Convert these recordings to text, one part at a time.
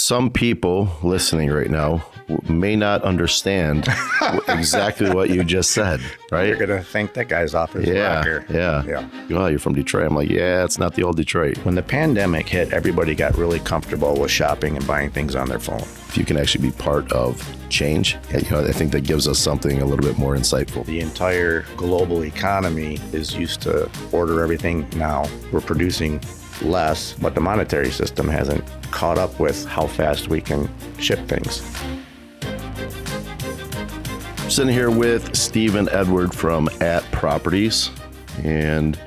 some people listening right now may not understand exactly what you just said, right? You're going to think that guy's off his rocker. Yeah. Oh, you're from Detroit. I'm like, yeah, it's not the old Detroit. When the pandemic hit, everybody got really comfortable with shopping and buying things on their phone. If you can actually be part of change, I think that gives us something a little bit more insightful. The entire global economy is used to order everything now. We're producing less, but the monetary system hasn't caught up with how fast we can ship things. Sitting here with Stephen Edward from AtProperties, and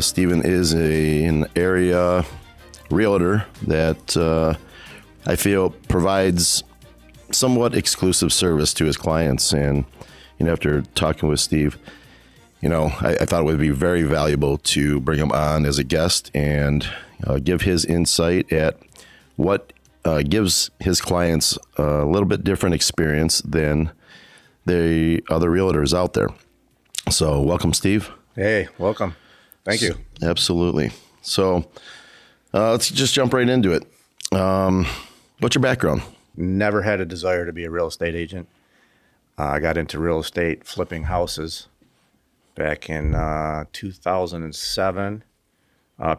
Stephen is an area realtor that I feel provides somewhat exclusive service to his clients. And after talking with Steve, I thought it would be very valuable to bring him on as a guest and give his insight at what gives his clients a little bit different experience than the other realtors out there. So welcome, Steve. Hey, welcome. Thank you. Absolutely. So let's just jump right into it. What's your background? Never had a desire to be a real estate agent. I got into real estate flipping houses back in 2007.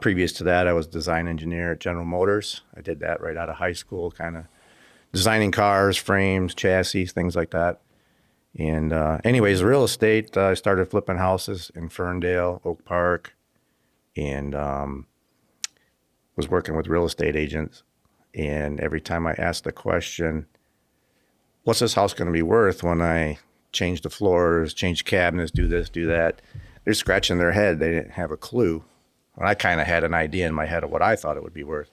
Previous to that, I was design engineer at General Motors. I did that right out of high school, kind of designing cars, frames, chassis, things like that. And anyways, real estate, I started flipping houses in Ferndale, Oak Park, and was working with real estate agents. And every time I asked the question, what's this house going to be worth when I change the floors, change cabinets, do this, do that, they're scratching their head. They didn't have a clue. And I kind of had an idea in my head of what I thought it would be worth.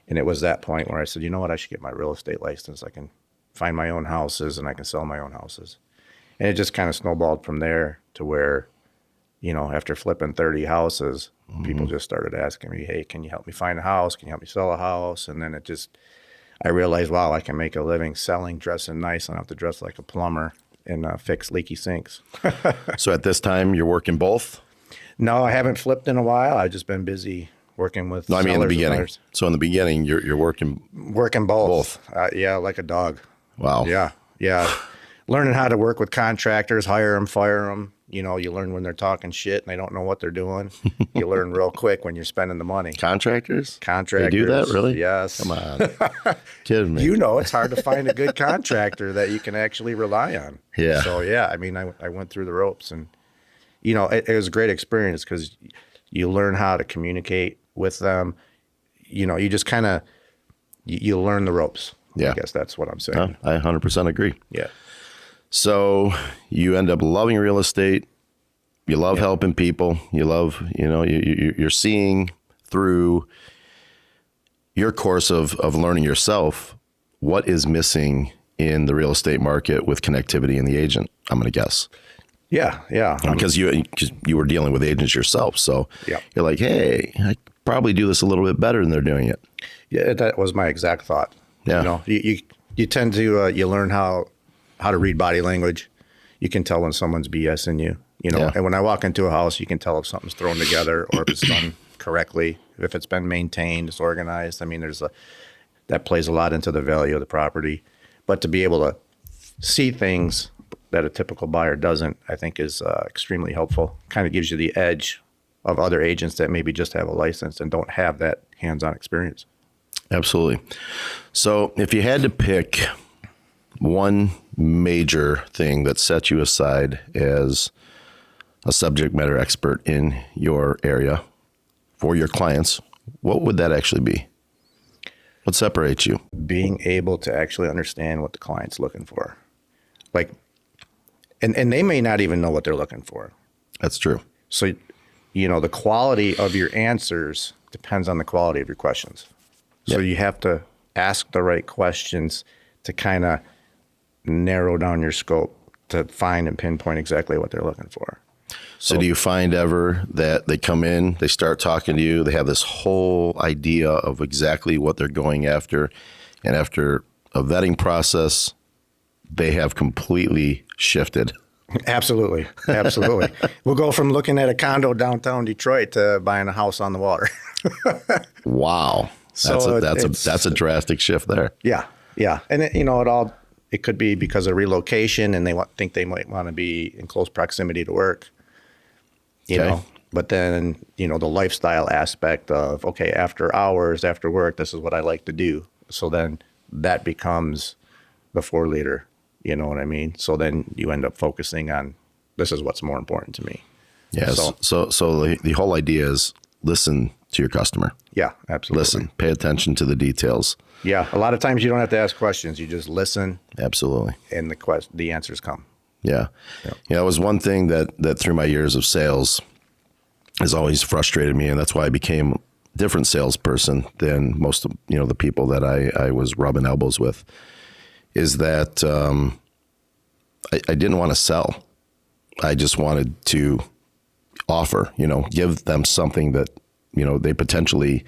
And it was that point where I said, you know what, I should get my real estate license. I can find my own houses and I can sell my own houses. And it just kind of snowballed from there to where, after flipping 30 houses, people just started asking me, hey, can you help me find a house? Can you help me sell a house? And then I realized, wow, I can make a living selling, dressing nice. I don't have to dress like a plumber and fix leaky sinks. So at this time, you're working both? No, I haven't flipped in a while. I've just been busy working with sellers. No, I mean in the beginning. So in the beginning, you're working both. Yeah, like a dog. Wow. Yeah. Learning how to work with contractors, hire them, fire them. You learn when they're talking shit and they don't know what they're doing. You learn real quick when you're spending the money. Contractors? Contractors. They do that, really? Yes. Come on. Kidding me. It's hard to find a good contractor that you can actually rely on. Yeah. So, yeah, I went through the ropes and, it was a great experience because you learn how to communicate with them. You just kind of, you learn the ropes. Yeah. I guess that's what I'm saying. I 100% agree. Yeah. So you end up loving real estate. You love helping people. You love, you're seeing through your course of learning yourself what is missing in the real estate market with connectivity and the agent, I'm going to guess. Yeah. Because you were dealing with agents yourself. So you're like, hey, I could probably do this a little bit better than they're doing it. Yeah, that was my exact thought. Yeah. You tend to, you learn how to read body language. You can tell when someone's BSing you, and when I walk into a house, you can tell if something's thrown together or if it's done correctly, if it's been maintained, it's organized. I mean, that plays a lot into the value of the property, but to be able to see things that a typical buyer doesn't, I think is extremely helpful. Kind of gives you the edge of other agents that maybe just have a license and don't have that hands-on experience. Absolutely. So if you had to pick one major thing that sets you aside as a subject matter expert in your area for your clients, what would that actually be? What separates you? Being able to actually understand what the client's looking for. And they may not even know what they're looking for. That's true. So, the quality of your answers depends on the quality of your questions. So you have to ask the right questions to kind of narrow down your scope to find and pinpoint exactly what they're looking for. So do you find ever that they come in, they start talking to you, they have this whole idea of exactly what they're going after, and after a vetting process, they have completely shifted? Absolutely. We'll go from looking at a condo downtown Detroit to buying a house on the water. Wow. So that's a drastic shift there. Yeah. And it could be because of relocation and think they might want to be in close proximity to work, you know, but then, the lifestyle aspect of, okay, after hours, after work, this is what I like to do. So then that becomes the 4-liter, you know what I mean? So then you end up focusing on, this is what's more important to me. Yes. So the whole idea is listen to your customer. Yeah, absolutely. Listen, pay attention to the details. Yeah. A lot of times you don't have to ask questions. You just listen. Absolutely. And the answers come. Yeah. It was one thing that through my years of sales has always frustrated me. And that's why I became a different salesperson than most of, the people that I was rubbing elbows with, is that I didn't want to sell. I just wanted to offer, give them something that, they potentially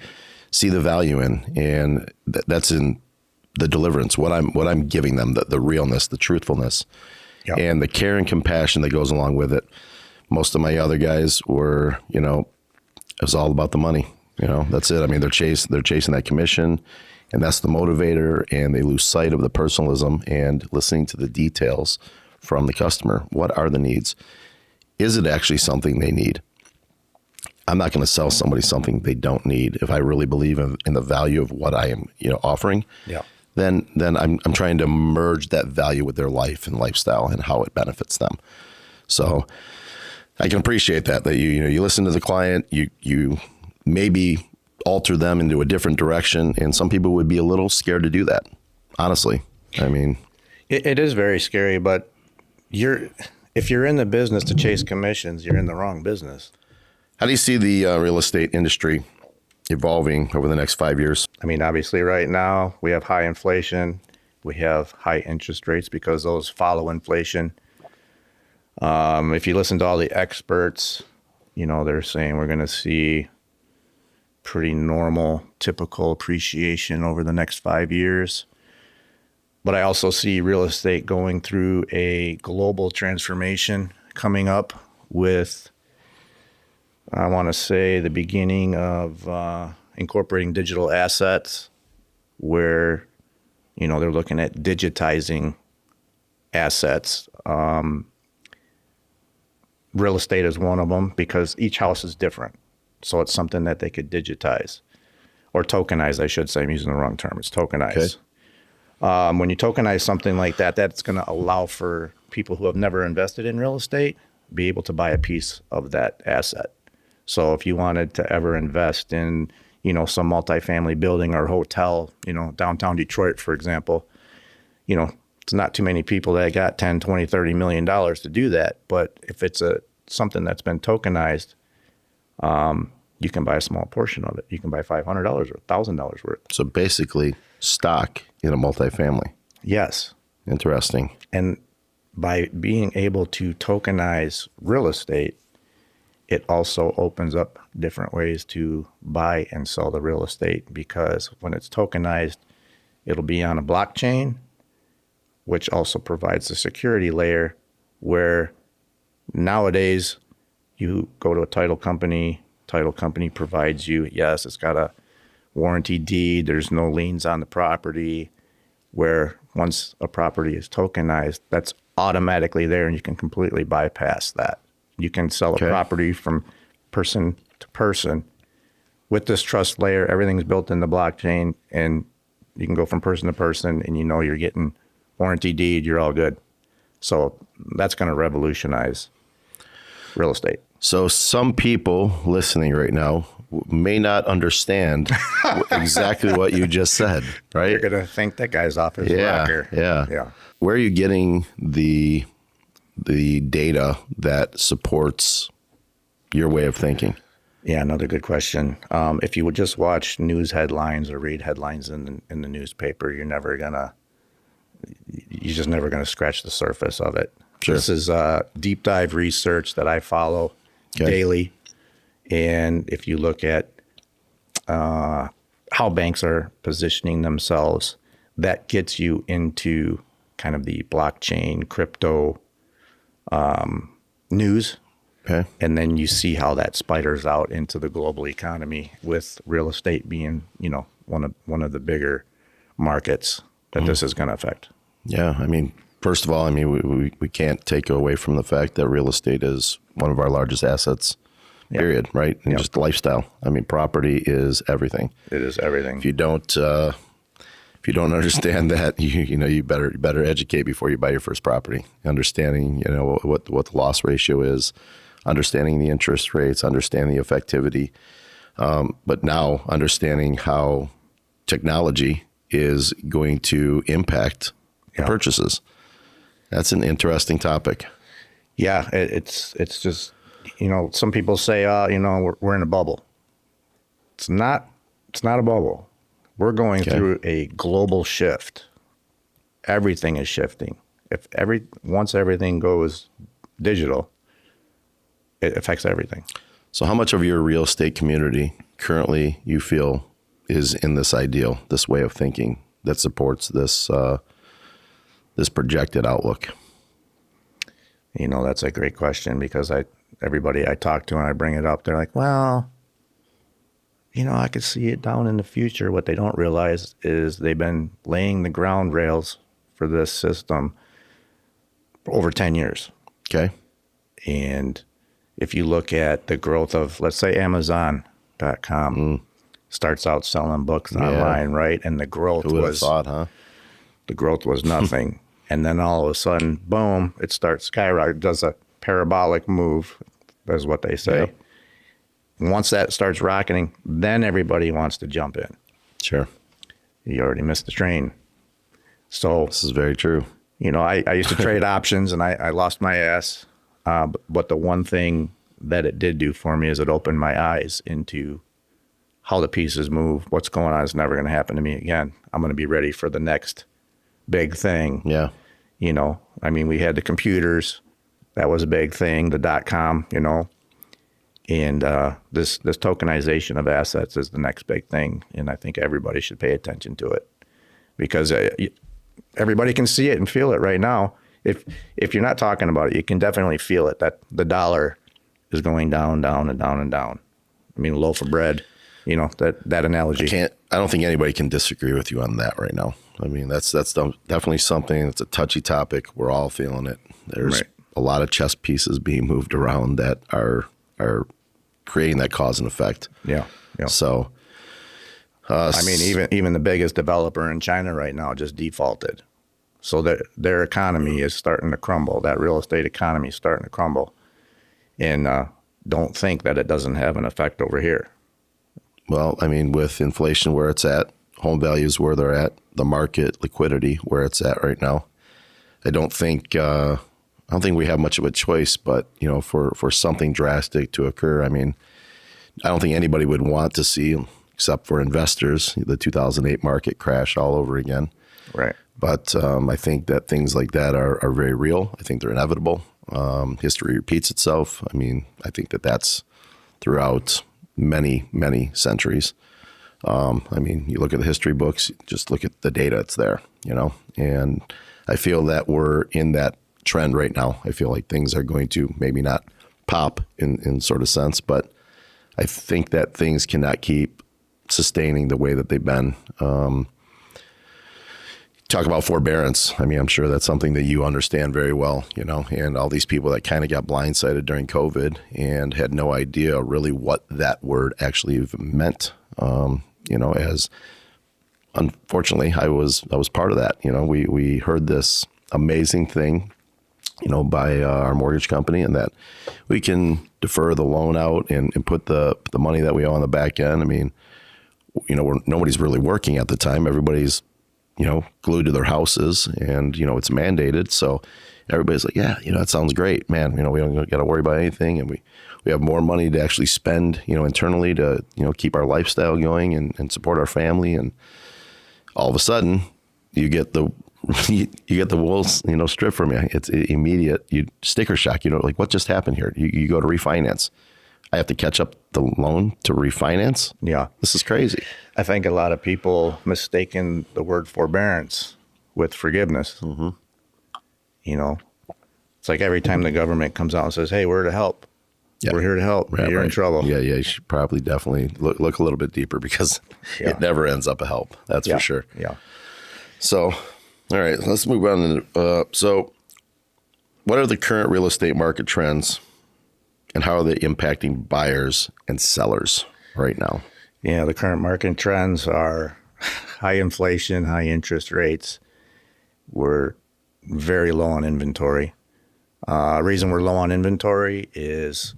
see the value in. And that's in the deliverance, what I'm giving them, the realness, the truthfulness, and the care and compassion that goes along with it. Most of my other guys were, it was all about the money. That's it. I mean, they're chasing that commission, and that's the motivator, and they lose sight of the personalism and listening to the details from the customer. What are the needs? Is it actually something they need? I'm not going to sell somebody something they don't need. If I really believe in the value of what I am, offering, then I'm trying to merge that value with their life and lifestyle and how it benefits them. So I can appreciate that you listen to the client, you maybe alter them into a different direction, and some people would be a little scared to do that. Honestly, I mean, it is very scary, but if you're in the business to chase commissions, you're in the wrong business. How do you see the real estate industry evolving over the next 5 years? I mean, obviously right now we have high inflation. We have high interest rates because those follow inflation. If you listen to all the experts, they're saying we're going to see pretty normal, typical appreciation over the next 5 years. But I also see real estate going through a global transformation coming up with, I want to say, the beginning of incorporating digital assets, where, they're looking at digitizing assets. Real estate is one of them because each house is different. So it's something that they could digitize or tokenize, I should say. I'm using the wrong term. It's tokenize. Okay. When you tokenize something like that, that's going to allow for people who have never invested in real estate be able to buy a piece of that asset. So if you wanted to ever invest in, some multifamily building or hotel, downtown Detroit, for example, it's not too many people that got 10, 20, $30 million to do that. But if it's something that's been tokenized, you can buy a small portion of it. You can buy $500 or $1,000 worth. So basically stock in a multifamily. Yes. Interesting. And by being able to tokenize real estate, it also opens up different ways to buy and sell the real estate, because when it's tokenized, it'll be on a blockchain, which also provides a security layer where nowadays you go to a title company provides you, yes, it's got a warranty deed, there's no liens on the property, where once a property is tokenized, that's automatically there and you can completely bypass that. You can sell a property from person to person with this trust layer. Everything's built in the blockchain, and you can go from person to person, and you're getting warranty deed. You're all good. So that's going to revolutionize real estate. So some people listening right now may not understand exactly what you just said, right? You're going to think that guy's off his rocker. Yeah. Where are you getting the data that supports your way of thinking? Yeah, another good question. If you would just watch news headlines or read headlines in the newspaper, you're just never gonna scratch the surface of it. Sure. This is deep dive research that I follow daily, and if you look at how banks are positioning themselves, that gets you into kind of the blockchain, crypto news. Okay. And then you see how that spiders out into the global economy, with real estate being, one of the bigger markets that this is going to affect. Yeah, I mean, first of all, I mean, we can't take away from the fact that real estate is one of our largest assets, period, right? And just lifestyle. I mean, property is everything. It is everything. If you don't understand that, you better educate before you buy your first property. Understanding, what the loss ratio is, understanding the interest rates, understanding the effectivity, but now understanding how technology is going to impact purchases. That's an interesting topic. Yeah, it's just, some people say, we're in a bubble. It's not a bubble. We're going through a global shift. Everything is shifting. Once everything goes digital, it affects everything. So how much of your real estate community currently you feel is in this this way of thinking that supports this projected outlook? That's a great question, because everybody I talk to and I bring it up, they're like, well, I could see it down in the future. What they don't realize is they've been laying the ground rails for this system for over 10 years. Okay. And if you look at the growth of, let's say, Amazon.com starts out selling books online, right? And the growth the growth was nothing. And then all of a sudden, boom, it starts skyrocketing. It does a parabolic move, is what they say. Yeah. Once that starts rocketing, then everybody wants to jump in. Sure. You already missed the train. So this is very true. I used to trade options, and I lost my ass. But the one thing that it did do for me is it opened my eyes into how the pieces move. What's going on is never going to happen to me again. I'm going to be ready for the next big thing. Yeah. I mean, we had the computers. That was a big thing, the .com, and this tokenization of assets is the next big thing. And I think everybody should pay attention to it, because everybody can see it and feel it right now. If you're not talking about it, you can definitely feel it, that the dollar is going down, down, and down, and down. I mean, a loaf of bread, that analogy. I don't think anybody can disagree with you on that right now. I mean, that's definitely something that's a touchy topic. We're all feeling it. There's a lot of chess pieces being moved around that are creating that cause and effect. Yeah. So, I mean, even the biggest developer in China right now just defaulted. So their economy is starting to crumble. That real estate economy is starting to crumble. And don't think that it doesn't have an effect over here. Well, I mean, with inflation where it's at, home values where they're at, the market liquidity where it's at right now, I don't think we have much of a choice. But for something drastic to occur, I mean, I don't think anybody would want to see, except for investors, the 2008 market crash all over again. Right. But I think that things like that are very real. I think they're inevitable. History repeats itself. I mean, I think that's throughout many, many centuries. I mean, you look at the history books, just look at the data, it's there, and I feel that we're in that trend right now. I feel like things are going to maybe not pop in sort of sense, but I think that things cannot keep sustaining the way that they've been. Talk about forbearance. I mean, I'm sure that's something that you understand very well, and all these people that kind of got blindsided during COVID and had no idea really what that word actually even meant. As unfortunately I was part of that. We heard this amazing thing, by our mortgage company, and that we can defer the loan out and put the money that we owe on the back end. I mean, nobody's really working at the time. Everybody's glued to their houses, and, it's mandated. So everybody's like, yeah, that sounds great, man. We don't got to worry about anything. And we have more money to actually spend, internally to, keep our lifestyle going and support our family. And all of a sudden you get the wolves, stripped from you. It's immediate. Sticker shock, like what just happened here? You go to refinance. I have to catch up the loan to refinance. Yeah. This is crazy. I think a lot of people mistaken the word forbearance with forgiveness. Mm-hmm. It's like every time the government comes out and says, hey, we're to help. Yeah. We're here to help. Yeah, You're in right. trouble. Yeah, you should probably definitely look a little bit deeper because Yeah. it never ends up a help. That's Yeah. for sure. Yeah. So, all right, let's move on. So, what are the current real estate market trends, and how are they impacting buyers and sellers right now? Yeah, the current market trends are high inflation, high interest rates. We're very low on inventory. Reason we're low on inventory is,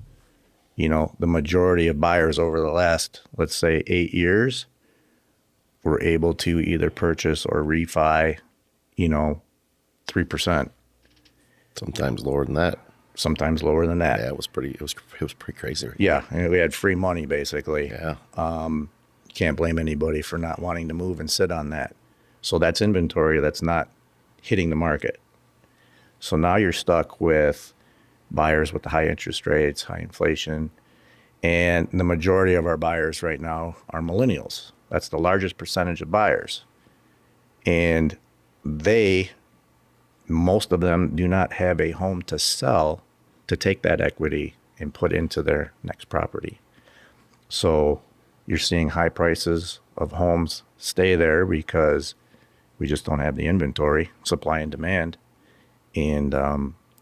the majority of buyers over the last, let's say, 8 years were able to either purchase or refi, 3%, Sometimes lower than that. sometimes lower than that. Yeah, it was pretty crazy. Yeah, and we had free money basically. Yeah. Can't blame anybody for not wanting to move and sit on that. So that's inventory that's not hitting the market. So now you're stuck with buyers with the high interest rates, high inflation, and the majority of our buyers right now are millennials. That's the largest percentage of buyers. And most of them do not have a home to sell to take that equity and put into their next property. So you're seeing high prices of homes stay there because we just don't have the inventory, supply and demand. And,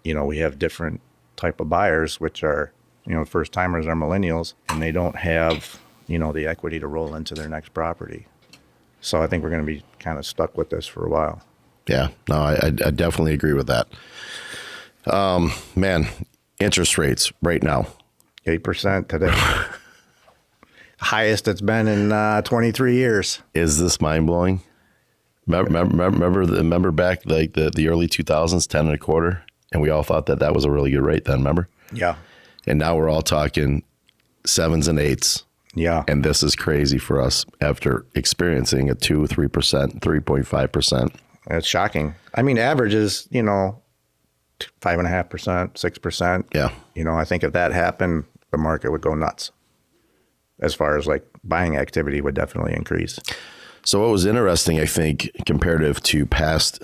we have different type of buyers, which are, first timers are millennials, and they don't have, the equity to roll into their next property. So I think we're going to be kind of stuck with this for a while. Yeah, no, I definitely agree with that. Man, interest rates right now. 8% today. Highest it's been in 23 years. Is this mind blowing? Remember back like the early 2000s, 10 and a quarter, and we all thought that was a really good rate then. Remember? Yeah. And now we're all talking 7s and 8s. Yeah. And this is crazy for us after experiencing a 2%, 3%, 3.5%. It's shocking. I mean, average is, 5.5%, 6%. Yeah. I think if that happened, the market would go nuts. As far as like buying activity would definitely increase. So what was interesting, I think, comparative to past,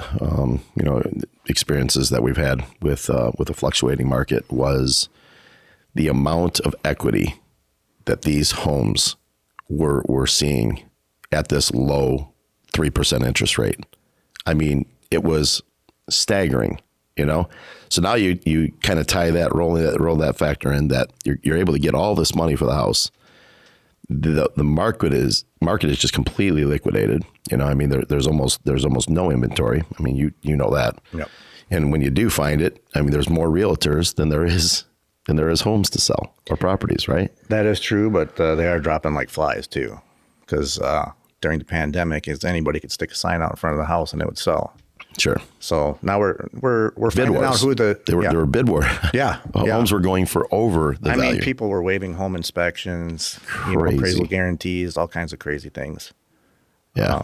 experiences that we've had with a fluctuating market, was the amount of equity that these homes were seeing at this low 3% interest rate. I mean, it was staggering, So now you kind of tie that, roll that factor in that you're able to get all this money for the house. The market is just completely liquidated. I mean, there's almost no inventory. I mean, you know that. Yep. And when you do find it, I mean, there's more realtors than there is homes to sell or properties, right? That is true, but they are dropping like flies too, because during the pandemic, anybody could stick a sign out in front of the house and it would sell. Sure. So now we're finding out who there were bid wars. Yeah. Homes were going for over the value. I mean, people were waiving home inspections, Crazy. appraisal guarantees, all kinds of crazy things. Yeah.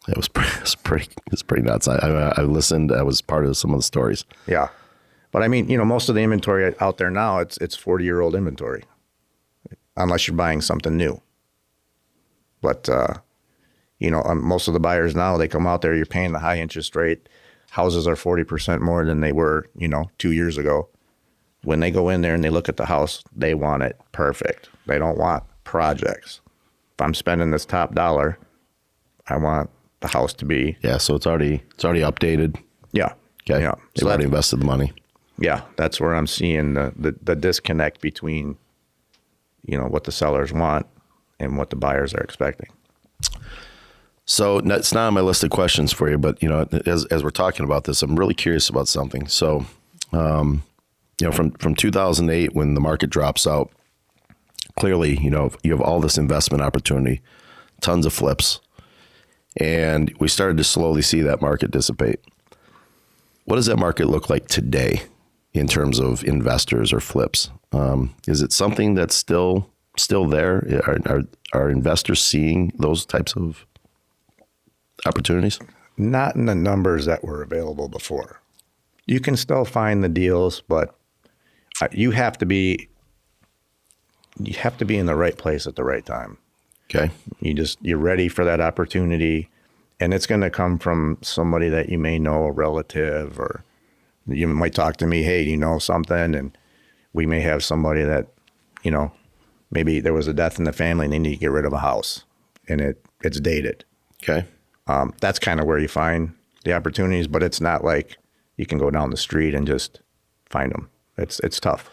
It was pretty nuts. I listened. I was part of some of the stories. Yeah. But I mean, most of the inventory out there now, it's 40-year-old inventory, unless you're buying something new. But, most of the buyers now, they come out there, you're paying the high interest rate. Houses are 40% more than they were, 2 years ago. When they go in there and they look at the house, they want it perfect. They don't want projects. If I'm spending this top dollar, I want the house to be. Yeah. So it's already updated. Yeah. Okay. Yeah. They've already invested the money. Yeah. That's where I'm seeing the disconnect between, what the sellers want and what the buyers are expecting. So it's not on my list of questions for you, but as we're talking about this, I'm really curious about something. So, from 2008, when the market drops out, clearly, you have all this investment opportunity, tons of flips, and we started to slowly see that market dissipate. What does that market look like today in terms of investors or flips? Is it something that's still there? Are investors seeing those types of opportunities? Not in the numbers that were available before. You can still find the deals, but you have to be in the right place at the right time. Okay. You're ready for that opportunity, and it's going to come from somebody that you may know, a relative, or you might talk to me, hey, do you know something? And we may have somebody that, maybe there was a death in the family and they need to get rid of a house and it's dated. Okay. That's kind of where you find the opportunities, but it's not like you can go down the street and just find them. It's tough.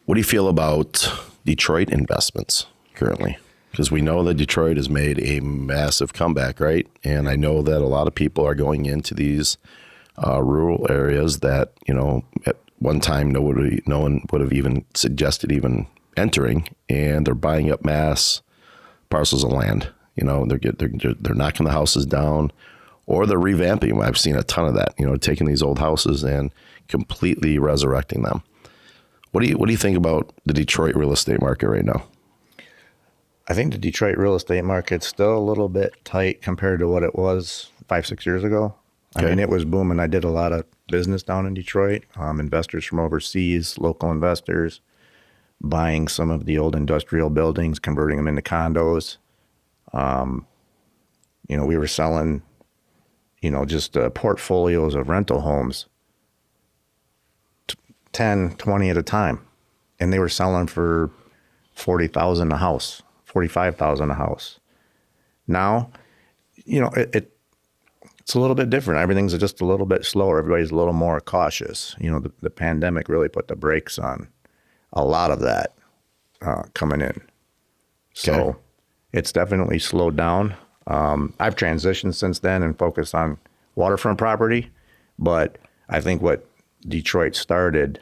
What do you feel about Detroit investments currently? Because we know that Detroit has made a massive comeback, right? And I know that a lot of people are going into these rural areas that, at one time no one would have even suggested even entering, and they're buying up mass parcels of land. They're knocking the houses down, or they're revamping them. I've seen a ton of that. Taking these old houses and completely resurrecting them. What do you think about the Detroit real estate market right now? I think the Detroit real estate market's still a little bit tight compared to what it was 5-6 years ago. Okay. I mean, it was booming. I did a lot of business down in Detroit. Investors from overseas, local investors, buying some of the old industrial buildings, converting them into condos. We were selling, just portfolios of rental homes, 10, 20 at a time. And they were selling for $40,000 a house, $45,000 a house. Now, it's a little bit different. Everything's just a little bit slower. Everybody's a little more cautious. The pandemic really put the brakes on a lot of that coming in. So Okay. It's definitely slowed down. I've transitioned since then and focused on waterfront property. But I think what Detroit started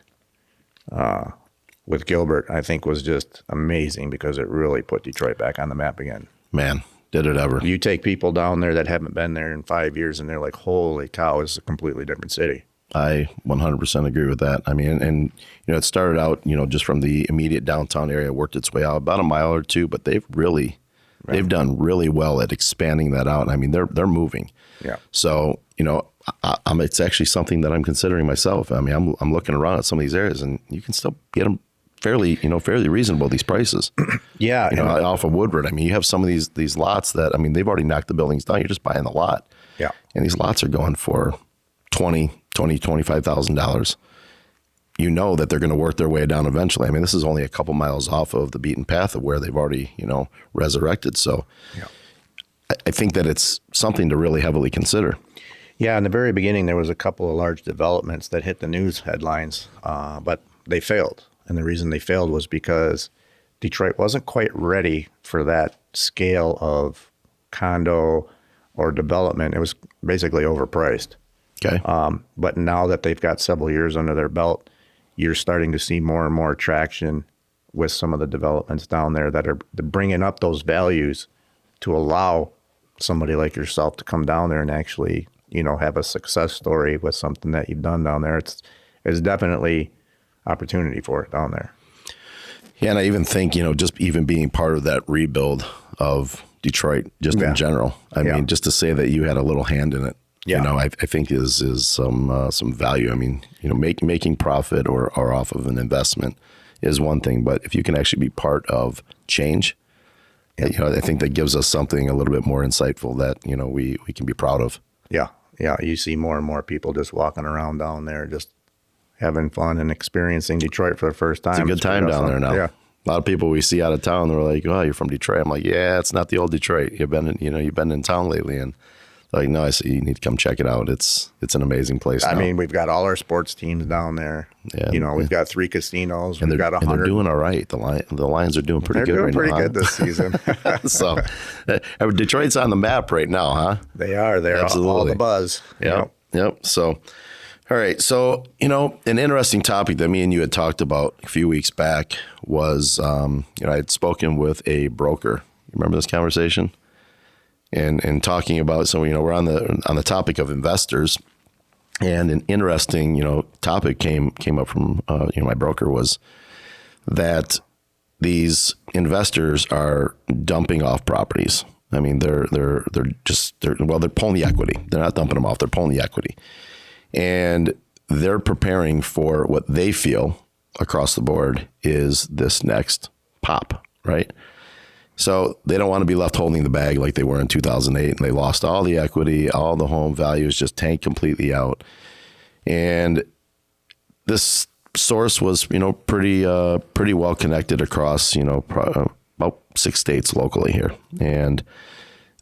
with Gilbert, I think was just amazing because it really put Detroit back on the map again. Man, did it ever. You take people down there that haven't been there in 5 years and they're like, holy cow, it's a completely different city. I 100% agree with that. I mean, and it started out, just from the immediate downtown area, worked its way out about a mile or two, but they've done really well at expanding that out. I mean, they're moving. Yeah. So, it's actually something that I'm considering myself. I mean, I'm looking around at some of these areas, and you can still get them fairly reasonable, these prices. Yeah. Off of Woodward. I mean, you have some of these lots that, I mean, they've already knocked the buildings down. You're just buying the lot. Yeah. And these lots are going for $25,000. That they're going to work their way down eventually. I mean, this is only a couple miles off of the beaten path of where they've already, resurrected. So Yeah. I think that it's something to really heavily consider. Yeah, in the very beginning, there was a couple of large developments that hit the news headlines, but they failed. And the reason they failed was because Detroit wasn't quite ready for that scale of condo or development. It was basically overpriced. Okay. But now that they've got several years under their belt, you're starting to see more and more traction with some of the developments down there that are bringing up those values to allow somebody like yourself to come down there and actually, have a success story with something that you've done down there. It's definitely opportunity for it down there. Yeah, and I even think, just even being part of that rebuild of Detroit, just in general. I mean, just to say that you had a little hand in it, I think is some value. I mean, making profit or off of an investment is one thing, but if you can actually be part of change, I think that gives us something a little bit more insightful that, we can be proud of. Yeah. Yeah. You see more and more people just walking around down there, just having fun and experiencing Detroit for the first time. It's a good time down there now. Yeah. A lot of people we see out of town, they're like, "Oh, you're from Detroit." I'm like, "Yeah, it's not the old Detroit. You've been in town lately." And they're like, "No," I say, "You need to come check it out. It's an amazing place." I now. mean, we've got all our sports teams down there. Yeah. We've got 3 casinos. and We've got 100. they're doing all right. The Lions are doing pretty They're good doing right pretty now. good this season. So Detroit's on the map right now, huh? They are. They're Absolutely. all the buzz. Yep. So, all right. So, an interesting topic that me and you had talked about a few weeks back was, I had spoken with a broker. You remember this conversation? And talking about, so, we're on the topic of investors, and an interesting, topic came up from, my broker, was that these investors are dumping off properties. I mean, they're pulling the equity. They're not dumping them off. They're pulling the equity, and they're preparing for what they feel across the board is this next pop, right? So they don't want to be left holding the bag like they were in 2008, and they lost all the equity, all the home values just tanked completely out. And this source was, pretty well connected across, about 6 states locally here. And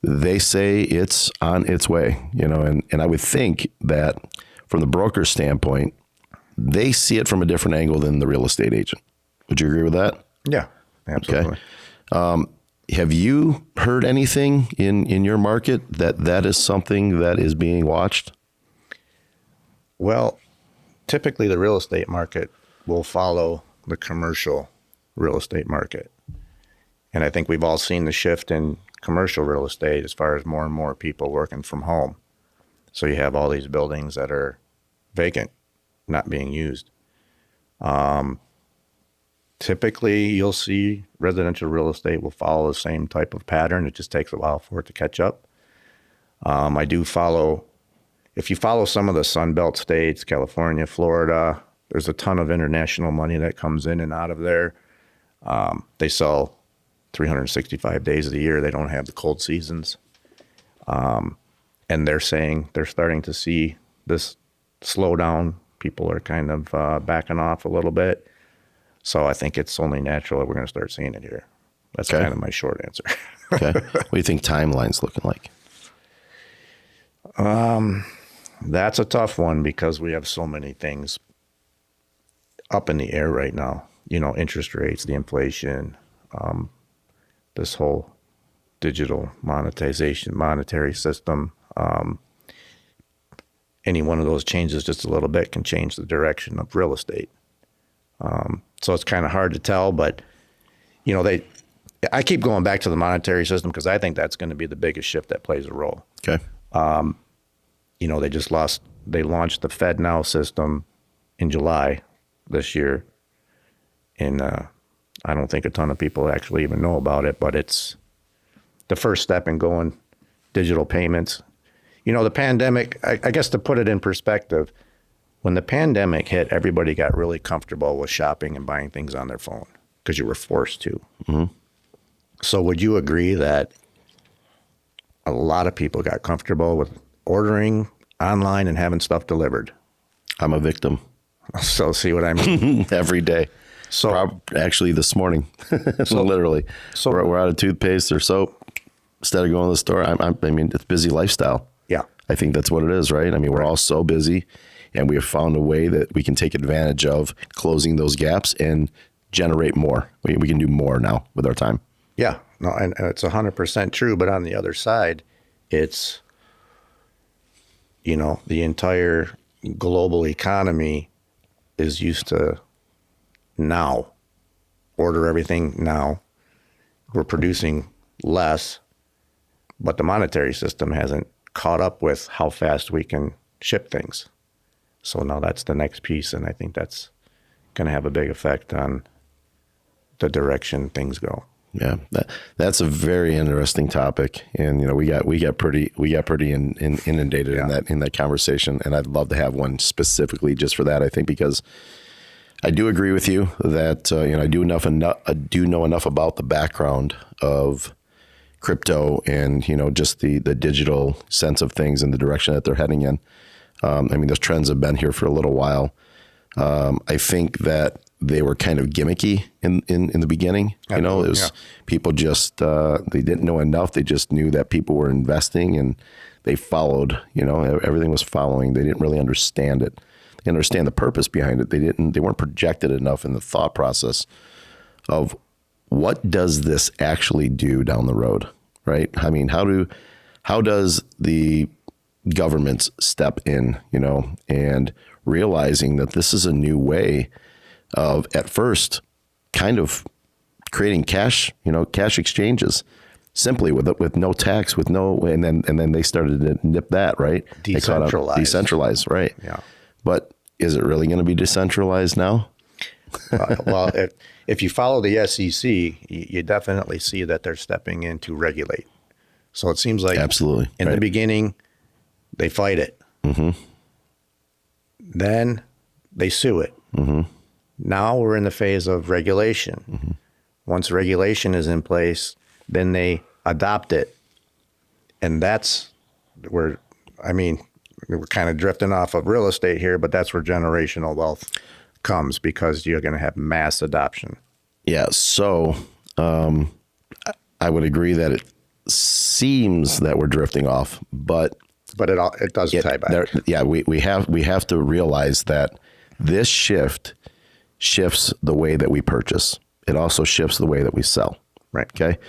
they say it's on its way, and I would think that from the broker standpoint, they see it from a different angle than the real estate agent. Would you agree with that? Yeah, absolutely. Okay. Have you heard anything in your market that is something that is being watched? Well, typically the real estate market will follow the commercial real estate market. And I think we've all seen the shift in commercial real estate as far as more and more people working from home. So you have all these buildings that are vacant, not being used. Typically, you'll see residential real estate will follow the same type of pattern. It just takes a while for it to catch up. I do follow, if you follow some of the Sun Belt states, California, Florida, there's a ton of international money that comes in and out of there. They sell 365 days of the year. They don't have the cold seasons. And they're saying they're starting to see this slowdown. People are kind of backing off a little bit. So I think it's only natural that we're going to start seeing it here. That's kind of my short answer. Okay. What do you think timeline's looking like? That's a tough one because we have so many things up in the air right now. Interest rates, the inflation, this whole digital monetary system. Any one of those changes just a little bit can change the direction of real estate. So it's kind of hard to tell, but I keep going back to the monetary system because I think that's going to be the biggest shift that plays a role. Okay. They launched the FedNow system in July this year. And I don't think a ton of people actually even know about it, but it's the first step in going digital payments. The pandemic, I guess to put it in perspective, when the pandemic hit, everybody got really comfortable with shopping and buying things on their phone because you were forced to. Mm-hmm. So would you agree that a lot of people got comfortable with ordering online and having stuff delivered? I'm a victim. So see what I mean? Every day. So actually this morning, literally. So we're out of toothpaste or soap. Instead of going to the store, I mean, it's busy lifestyle. Yeah. I think that's what it is, right? I mean, we're all so busy. And we have found a way that we can take advantage of closing those gaps and generate more. We can do more now with our time. Yeah, no, and it's 100% true. But on the other side, it's, the entire global economy is used to now, order everything now. We're producing less, but the monetary system hasn't caught up with how fast we can ship things. So now that's the next piece, and I think that's going to have a big effect on the direction things go. Yeah, that's a very interesting topic, and we got pretty inundated in that conversation, and I'd love to have one specifically just for that. I think because I do agree with you that I do know enough about the background of crypto and just the digital sense of things and the direction that they're heading in. I mean, those trends have been here for a little while. I think that they were kind of gimmicky in the beginning. It was people just they didn't know enough. They just knew that people were investing and they followed. Everything was following. They didn't really understand it. They understand the purpose behind it. They weren't projected enough in the thought process of what does this actually do down the road, right? I mean, how does the governments step in, and realizing that this is a new way of, at first, kind of creating cash exchanges simply with no tax, and then they started to nip that, right? Decentralized, right? Yeah. But is it really going to be decentralized now? Well, if you follow the SEC, you definitely see that they're stepping in to regulate. So it seems like absolutely in the beginning, they fight it. Mm-hmm. Then they sue it. Mm-hmm. Now we're in the phase of regulation. Mm-hmm. Once regulation is in place, then they adopt it. And that's where, we're kind of drifting off of real estate here, but that's where generational wealth comes because you're going to have mass adoption. Yeah. So I would agree that it seems that we're drifting off, but it does tie back. We have to realize that this shifts the way that we purchase. It also shifts the way that we sell. Right. Okay.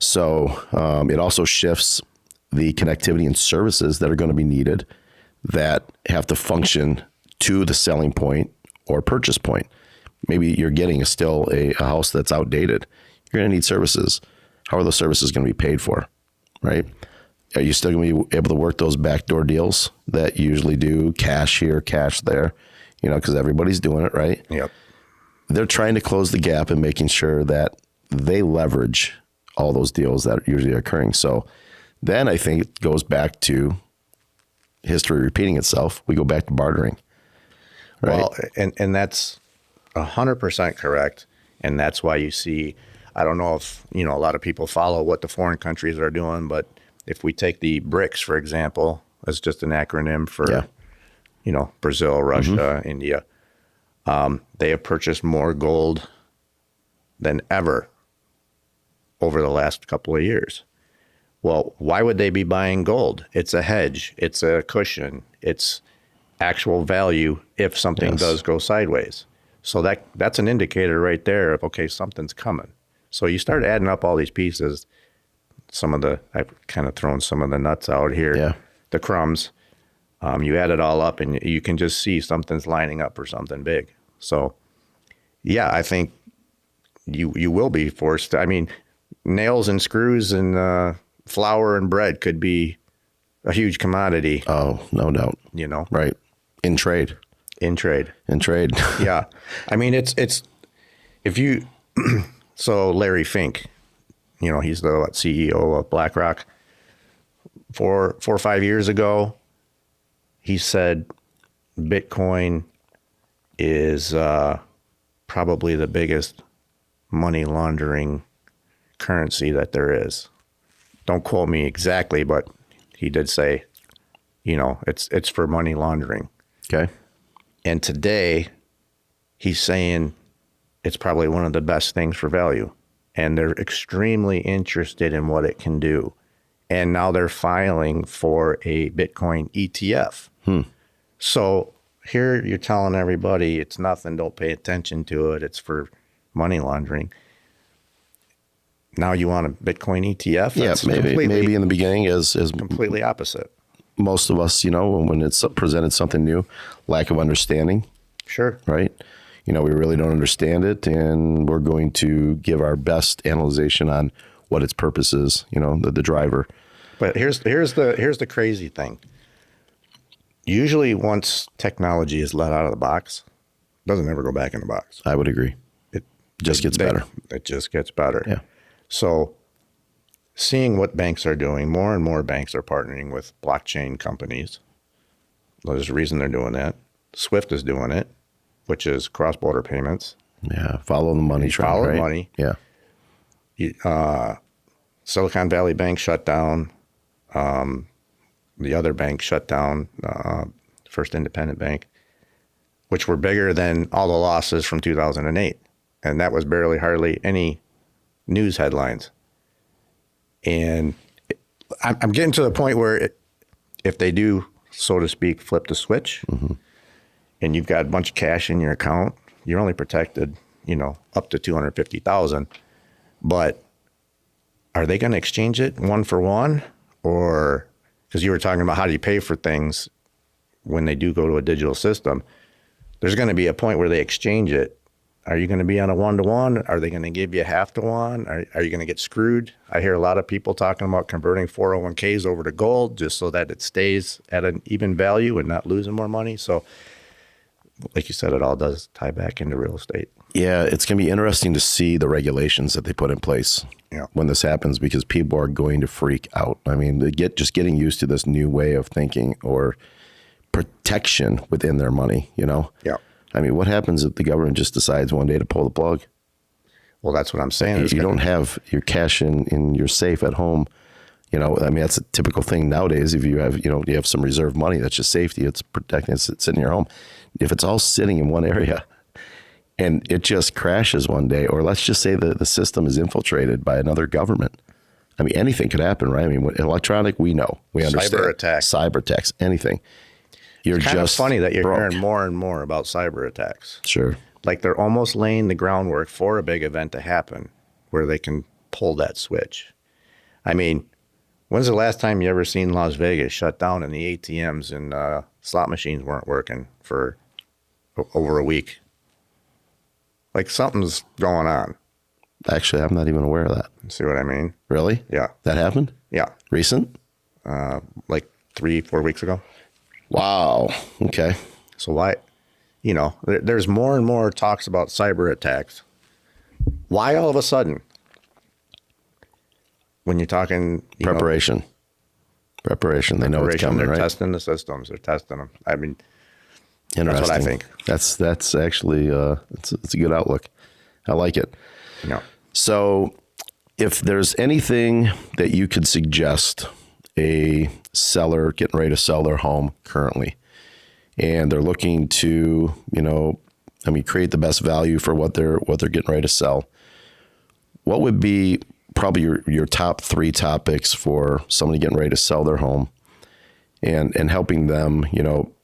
So it also shifts the connectivity and services that are going to be needed that have to function to the selling point or purchase point. Maybe you're getting still a house that's outdated. You're going to need services. How are those services going to be paid for? Right. Are you still going to be able to work those backdoor deals that you usually do, cash here, cash there, because everybody's doing it, right? Yep. They're trying to close the gap and making sure that they leverage all those deals that are usually occurring. So then I think it goes back to history repeating itself. We go back to bartering. Right? Well, and that's 100% correct. And that's why you see, I don't know if, a lot of people follow what the foreign countries are doing, but if we take the BRICS, for example, as just an acronym for, Brazil, Russia, India, they have purchased more gold than ever over the last couple of years. Well, why would they be buying gold? It's a hedge. It's a cushion. It's actual value if something does go sideways. So that's an indicator right there of, okay, something's coming. So you start adding up all these pieces. I've kind of thrown some of the nuts out here, the crumbs. You add it all up and you can just see something's lining up for something big. So, yeah, I think you will be forced to, nails and screws and flour and bread could be a huge commodity. Oh, no doubt. Right. In trade. Yeah. it's if you, so Larry Fink, he's the CEO of BlackRock. 4 or 5 years ago, he said Bitcoin is probably the biggest money laundering currency that there is. Don't quote me exactly, but he did say, it's for money laundering. Okay. And today he's saying it's probably one of the best things for value. And they're extremely interested in what it can do. And now they're filing for a Bitcoin ETF. So here you're telling everybody it's nothing, don't pay attention to it, it's for money laundering. Now you want a Bitcoin ETF? That's maybe in the beginning is completely opposite. Most of us, when it's presented something new, lack of understanding. Sure. Right. We really don't understand it, and we're going to give our best analyzation on what its purpose is, the driver. But here's the crazy thing. Usually once technology is let out of the box, it doesn't ever go back in the box. I would agree. It just gets better. It just gets better. Yeah. So seeing what banks are doing, more and more banks are partnering with blockchain companies. There's a reason they're doing that. SWIFT is doing it, which is cross-border payments. Yeah, follow the money trend, follow right? the money. Yeah. Silicon Valley Bank shut down. The other bank shut down, First Independent Bank, which were bigger than all the losses from 2008. And that was hardly any news headlines. And I'm getting to the point where if they do, so to speak, flip the switch, and you've got a bunch of cash in your account, you're only protected, up to $250,000. But are they going to exchange it one for one? Or, because you were talking about how do you pay for things when they do go to a digital system, there's going to be a point where they exchange it. Are you going to be on a one-to-one? Are they going to give you half to one? Are you going to get screwed? I hear a lot of people talking about converting 401ks over to gold just so that it stays at an even value and not losing more money. So like you said, it all does tie back into real estate. Yeah, it's going to be interesting to see the regulations that they put in place when this happens, because people are going to freak out. They just getting used to this new way of thinking or protection within their money, Yeah. What happens if the government just decides one day to pull the plug? Well, that's what I'm saying. You don't have your cash in your safe at home. That's a typical thing nowadays. If you have, you have some reserve money, that's just safety. It's protecting. It's sitting in your home. If it's all sitting in one area, and it just crashes one day, or let's just say that the system is infiltrated by another government. I mean, anything could happen, right? I mean, electronic, we know, we understand. Cyber attacks, anything. You're it's kind just of funny that you're broke. hearing more and more about cyber attacks. Sure. Like they're almost laying the groundwork for a big event to happen where they can pull that switch. I mean, when's the last time you ever seen Las Vegas shut down and the ATMs and slot machines weren't working for over a week? Like something's going on. Actually, I'm not even aware of that. See what I mean? Really? Yeah. That happened? Yeah. Recent? Like 3-4 weeks ago. Wow. Okay. So why, there's more and more talks about cyber attacks. Why all of a sudden? When you're talking Preparation. They know it's coming, they're right? testing the systems. They're testing them. I mean, Interesting. that's what I think. That's actually it's a good outlook. I like it. So if there's anything that you could suggest a seller getting ready to sell their home currently, and they're looking to, create the best value for what they're getting ready to sell, what would be probably your top 3 topics for somebody getting ready to sell their home and helping them,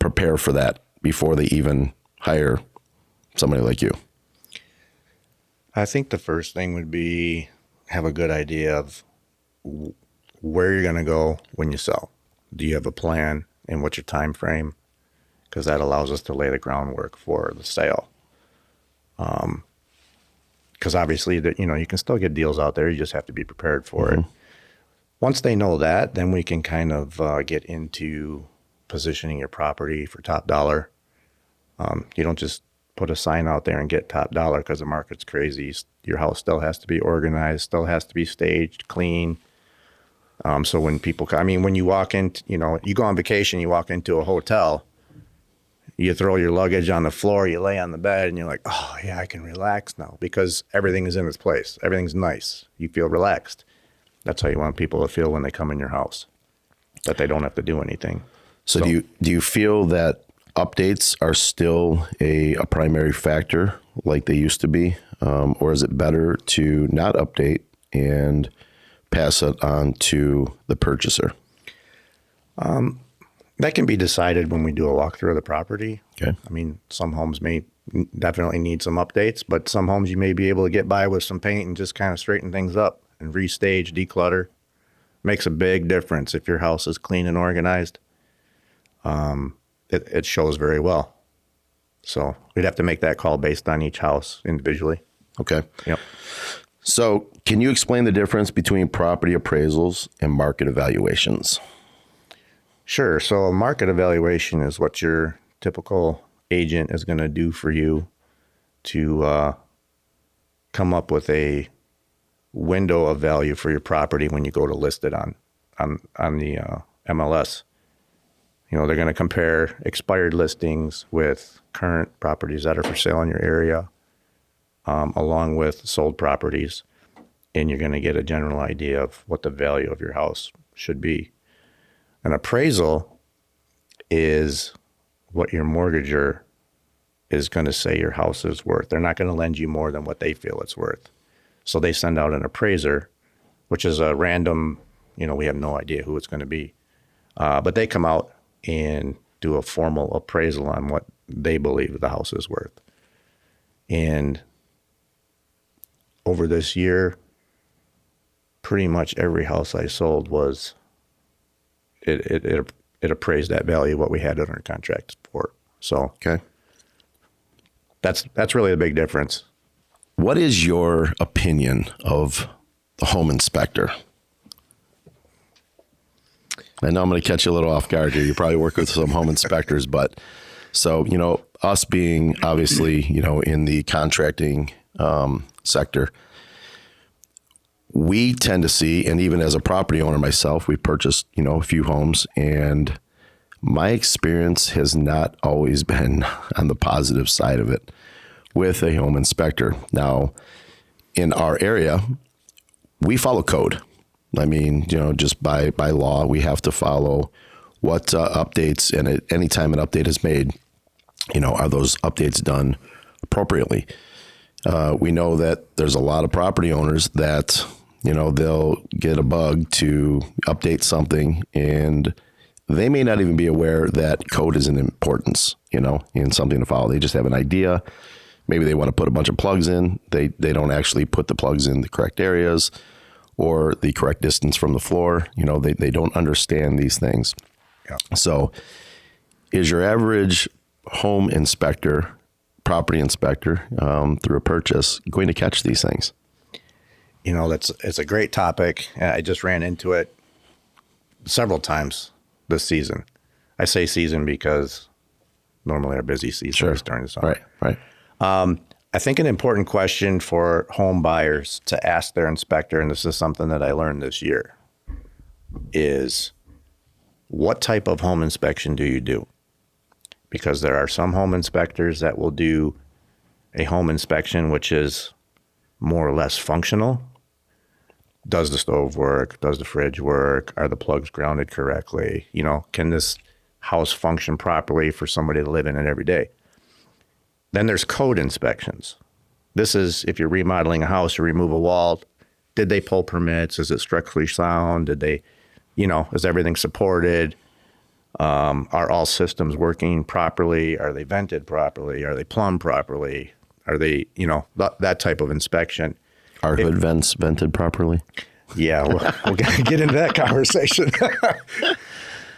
prepare for that before they even hire somebody like you? I think the first thing would be have a good idea of where you're going to go when you sell. Do you have a plan and what's your time frame? Because that allows us to lay the groundwork for the sale. Because obviously, you can still get deals out there. You just have to be prepared for it. Once they know that, then we can kind of get into positioning your property for top dollar. You don't just put a sign out there and get top dollar because the market's crazy. Your house still has to be organized, still has to be staged, clean. So when people, when you walk in, you go on vacation, you walk into a hotel, you throw your luggage on the floor, you lay on the bed, and you're like, oh yeah, I can relax now because everything is in its place. Everything's nice. You feel relaxed. That's how you want people to feel when they come in your house, that they don't have to do anything. So do you feel that updates are still a primary factor like they used to be? Or is it better to not update and pass it on to the purchaser? That can be decided when we do a walkthrough of the property. Okay. Some homes may definitely need some updates, but some homes you may be able to get by with some paint and just kind of straighten things up and restage, declutter. Makes a big difference if your house is clean and organized. It shows very well. So we'd have to make that call based on each house individually. Okay. Yep. So can you explain the difference between property appraisals and market evaluations? Sure. So a market evaluation is what your typical agent is going to do for you to come up with a window of value for your property when you go to list it on the MLS. They're going to compare expired listings with current properties that are for sale in your area, along with sold properties, and you're going to get a general idea of what the value of your house should be. An appraisal is what your mortgager is going to say your house is worth. They're not going to lend you more than what they feel it's worth. So they send out an appraiser, which is a random, we have no idea who it's going to be. But they come out and do a formal appraisal on what they believe the house is worth. And over this year, pretty much every house I sold was, it appraised that value, what we had under contract for. So Okay. That's really a big difference. What is your opinion of the home inspector? I know I'm going to catch you a little off guard here. You probably work with some home inspectors, but so, us being obviously, in the contracting sector, we tend to see, and even as a property owner myself, we purchased, a few homes, and my experience has not always been on the positive side of it with a home inspector. Now, in our area, we follow code. Just by law, we have to follow what updates, and anytime an update is made, are those updates done appropriately. We know that there's a lot of property owners that, they'll get a bug to update something, and they may not even be aware that code is an importance, in something to follow. They just have an idea. Maybe they want to put a bunch of plugs in. They don't actually put the plugs in the correct areas or the correct distance from the floor. They don't understand these things. Yeah. So is your average home inspector, property inspector, through a purchase going to catch these things? It's a great topic. I just ran into it several times this season. I say season because normally our busy season is during the summer. Right. I think an important question for home buyers to ask their inspector, and this is something that I learned this year, is what type of home inspection do you do? Because there are some home inspectors that will do a home inspection which is more or less functional. Does the stove work? Does the fridge work? Are the plugs grounded correctly? Can this house function properly for somebody to live in it every day? Then there's code inspections. This is if you're remodeling a house or remove a wall. Did they pull permits? Is it structurally sound? Did they, is everything supported? Are all systems working properly? Are they vented properly? Are they plumbed properly? Are they, that type of inspection? Are hood vents vented properly? Yeah, we'll get into that conversation.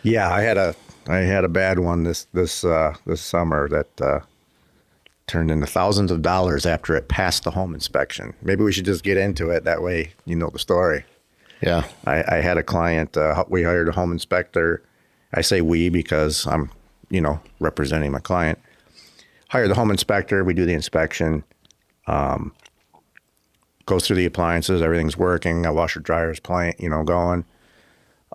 Yeah, I had a bad one this summer that turned into thousands of dollars after it passed the home inspection. Maybe we should just get into it. That way you know the story. Yeah. I had a client, we hired a home inspector. I say we because I'm, representing my client. Hire the home inspector. We do the inspection. Goes through the appliances. Everything's working. Got washer, dryers, going.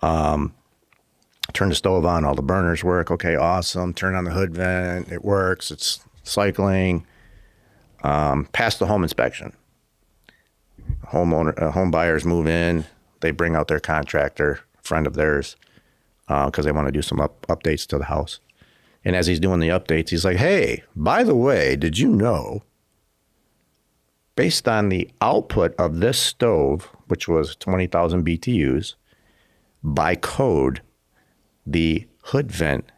Turn the stove on. All the burners work. Okay, awesome. Turn on the hood vent. It works. It's cycling. Pass the home inspection. Home buyers move in. They bring out their contractor, friend of theirs, because they want to do some updates to the house. And as he's doing the updates, he's like, hey, by the way, did you know, based on the output of this stove, which was 20,000 BTUs, by code, the hood vent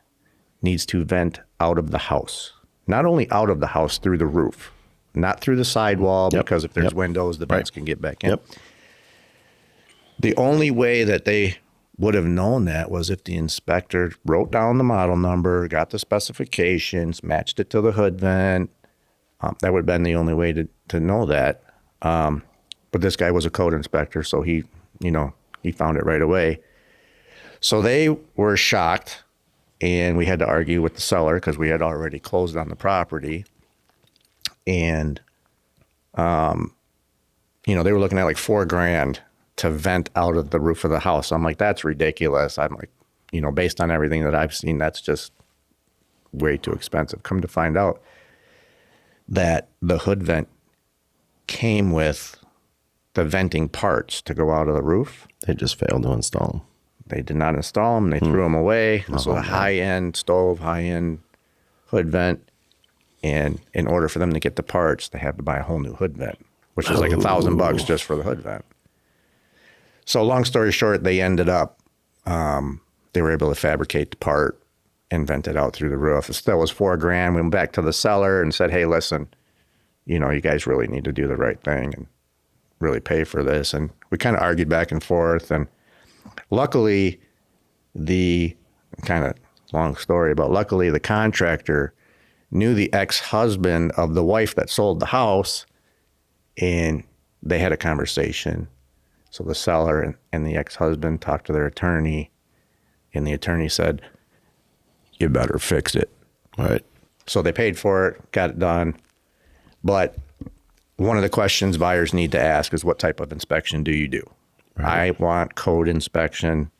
needs to vent out of the house. Not only out of the house, through the roof, not through the sidewall, because if there's windows, the vents can get back in. Yep. The only way that they would have known that was if the inspector wrote down the model number, got the specifications, matched it to the hood vent. That would have been the only way to know that. But this guy was a code inspector, so he found it right away. So they were shocked, and we had to argue with the seller because we had already closed on the property. And, they were looking at like $4,000 to vent out of the roof of the house. I'm like, that's ridiculous. I'm like, based on everything that I've seen, that's just way too expensive. Come to find out that the hood vent came with the venting parts to go out of the roof. They just failed to install them. They did not install them. They threw them away. So a high-end stove, high-end hood vent. And in order for them to get the parts, they had to buy a whole new hood vent, which is like $1,000 just for the hood vent. So long story short, they ended up, they were able to fabricate the part and vent it out through the roof. It still was $4,000. We went back to the seller and said, hey, listen, you guys really need to do the right thing and really pay for this. And we kind of argued back and forth. And luckily, kind of long story, but luckily the contractor knew the ex-husband of the wife that sold the house, and they had a conversation. So the seller and the ex-husband talked to their attorney, and the attorney said, you better fix it. Right. So they paid for it, got it done. But one of the questions buyers need to ask is, what type of inspection do you do? Right. I want code inspection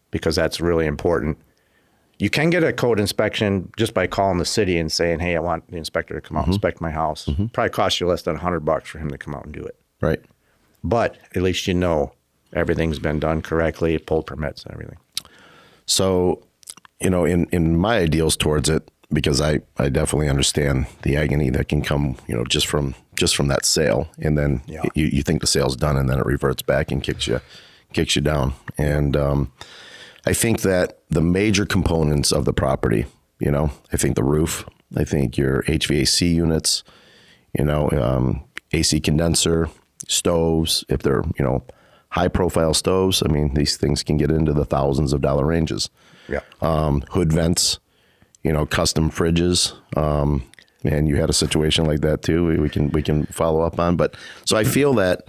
because that's really important. You can get a code inspection just by calling the city and saying, hey, I want the inspector to come out and inspect my house. Probably cost you less than $100 for him to come out and do it. Right. But at least everything's been done correctly, pulled permits and everything. So, in my ideals towards it, because I definitely understand the agony that can come, just from that sale. And then you think the sale's done, and then it reverts back and kicks you down. And I think that the major components of the property, I think the roof, I think your HVAC units, AC condenser, stoves, if they're, high profile stoves, I mean, these things can get into the thousands of dollar ranges. Yeah. Hood vents, custom fridges. And you had a situation like that too. We can follow up on, but so I feel that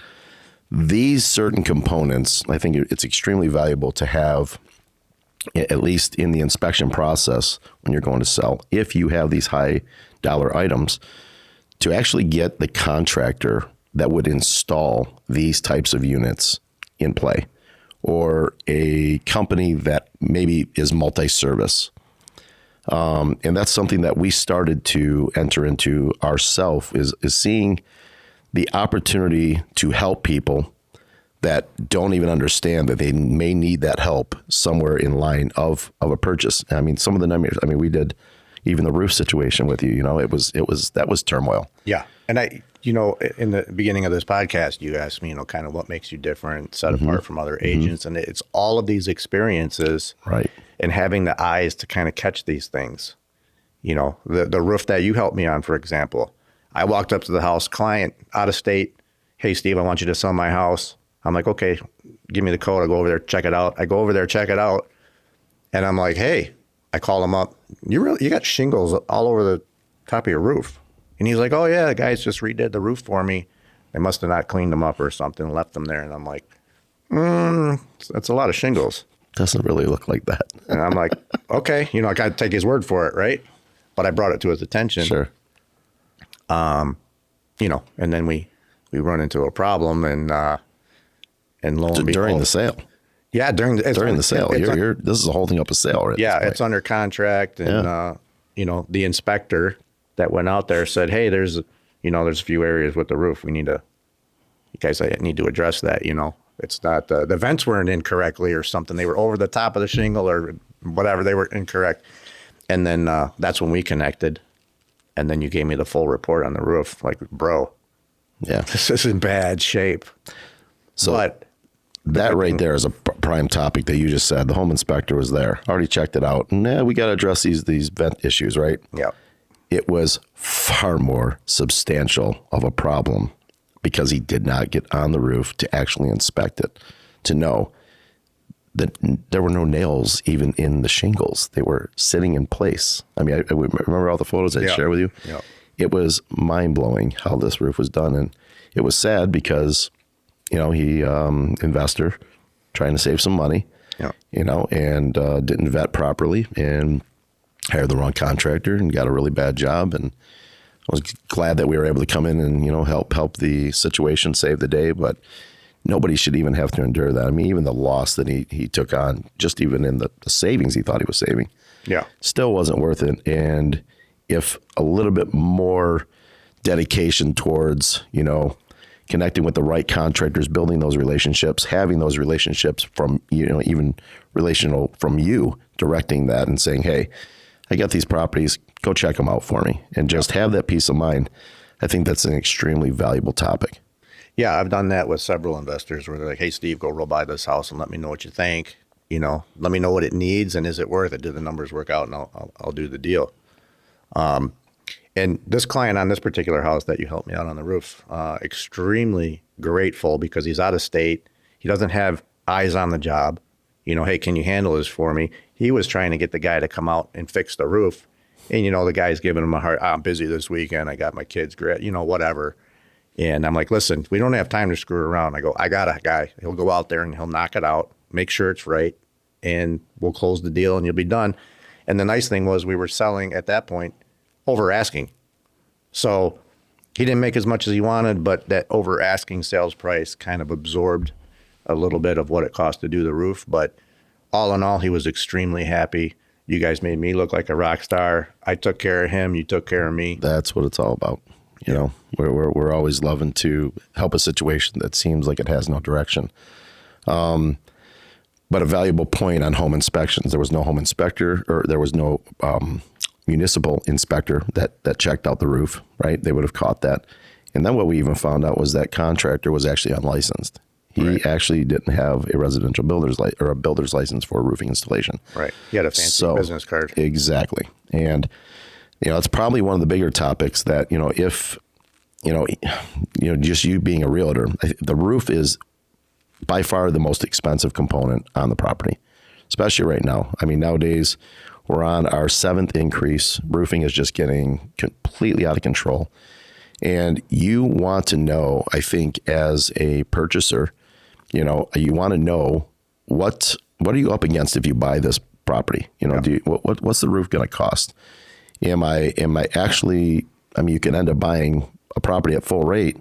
these certain components, I think it's extremely valuable to have, at least in the inspection process when you're going to sell, if you have these high dollar items, to actually get the contractor that would install these types of units in play, or a company that maybe is multi-service. And that's something that we started to enter into ourselves, is seeing the opportunity to help people that don't even understand that they may need that help somewhere in line of a purchase. I mean, some of the numbers, we did even the roof situation with you, that was turmoil. Yeah. And in the beginning of this podcast, you asked me, kind of what makes you different, set apart from other agents. And it's all of these experiences, right? And having the eyes to kind of catch these things. The roof that you helped me on, for example, I walked up to the house, client out of state. Hey, Steve, I want you to sell my house. I'm like, okay, give me the code. I go over there, check it out. I go over there, check it out. And I'm like, hey, I call him up. You got shingles all over the top of your roof. And he's like, oh yeah, the guys just redid the roof for me. They must have not cleaned them up or something, left them there. And I'm like, that's a lot of shingles. Doesn't really look like that. And I'm like, okay, I got to take his word for it, right? But I brought it to his attention. Sure. And then we run into a problem, and lo and behold, during the sale. Yeah, during the sale. This is holding up a sale, right? Yeah, it's under contract, and the inspector that went out there said, hey, there's a few areas with the roof. You guys need to address that. It's not the vents weren't incorrectly or something. They were over the top of the shingle or whatever. They were incorrect. And then that's when we connected. And then you gave me the full report on the roof. Like, bro, this is in bad shape. But that right there is a prime topic that you just said. The home inspector was there, already checked it out. And we got to address these vent issues, right? Yeah. It was far more substantial of a problem because he did not get on the roof to actually inspect it, to know that there were no nails even in the shingles. They were sitting in place. I remember all the photos I shared with you. Yeah. It was mind-blowing how this roof was done. And it was sad because, he, investor trying to save some money, and didn't vet properly and hired the wrong contractor and got a really bad job. And I was glad that we were able to come in and, help the situation, save the day. But nobody should even have to endure that. Even the loss that he took on, just even in the savings he thought he was saving, still wasn't worth it. And if a little bit more dedication towards, connecting with the right contractors, building those relationships, having those relationships from, even relational from you, directing that and saying, hey, I got these properties, go check them out for me, and just have that peace of mind. I think that's an extremely valuable topic. Yeah, I've done that with several investors where they're like, hey, Steve, go roll by this house and let me know what you think. Let me know what it needs and is it worth it? Do the numbers work out? And I'll do the deal. And this client on this particular house that you helped me out on the roof, extremely grateful because he's out of state. He doesn't have eyes on the job. Hey, can you handle this for me? He was trying to get the guy to come out and fix the roof. And, the guy's giving him a hard, I'm busy this weekend. I got my kids, whatever. And I'm like, listen, we don't have time to screw around. I go, I got a guy. He'll go out there and he'll knock it out, make sure it's right, and we'll close the deal and you'll be done. And the nice thing was we were selling at that point over asking. So he didn't make as much as he wanted, but that over asking sales price kind of absorbed a little bit of what it cost to do the roof. But all in all, he was extremely happy. You guys made me look like a rock star. I took care of him. You took care of me. That's what it's all about. We're always loving to help a situation that seems like it has no direction. But a valuable point on home inspections, there was no home inspector, or there was no municipal inspector that checked out the roof, right? They would have caught that. And then what we even found out was that contractor was actually unlicensed. He actually didn't have a residential builder's or a builder's license for roofing installation. Right. He had a fancy business card. Exactly. And, it's probably one of the bigger topics that, if, just you being a realtor, the roof is by far the most expensive component on the property, especially right now. I mean, nowadays we're on our 7th increase. Roofing is just getting completely out of control. And you want to know, I think, as a purchaser, you want to know what are you up against if you buy this property? What's the roof going to cost? Am I actually, you can end up buying a property at full rate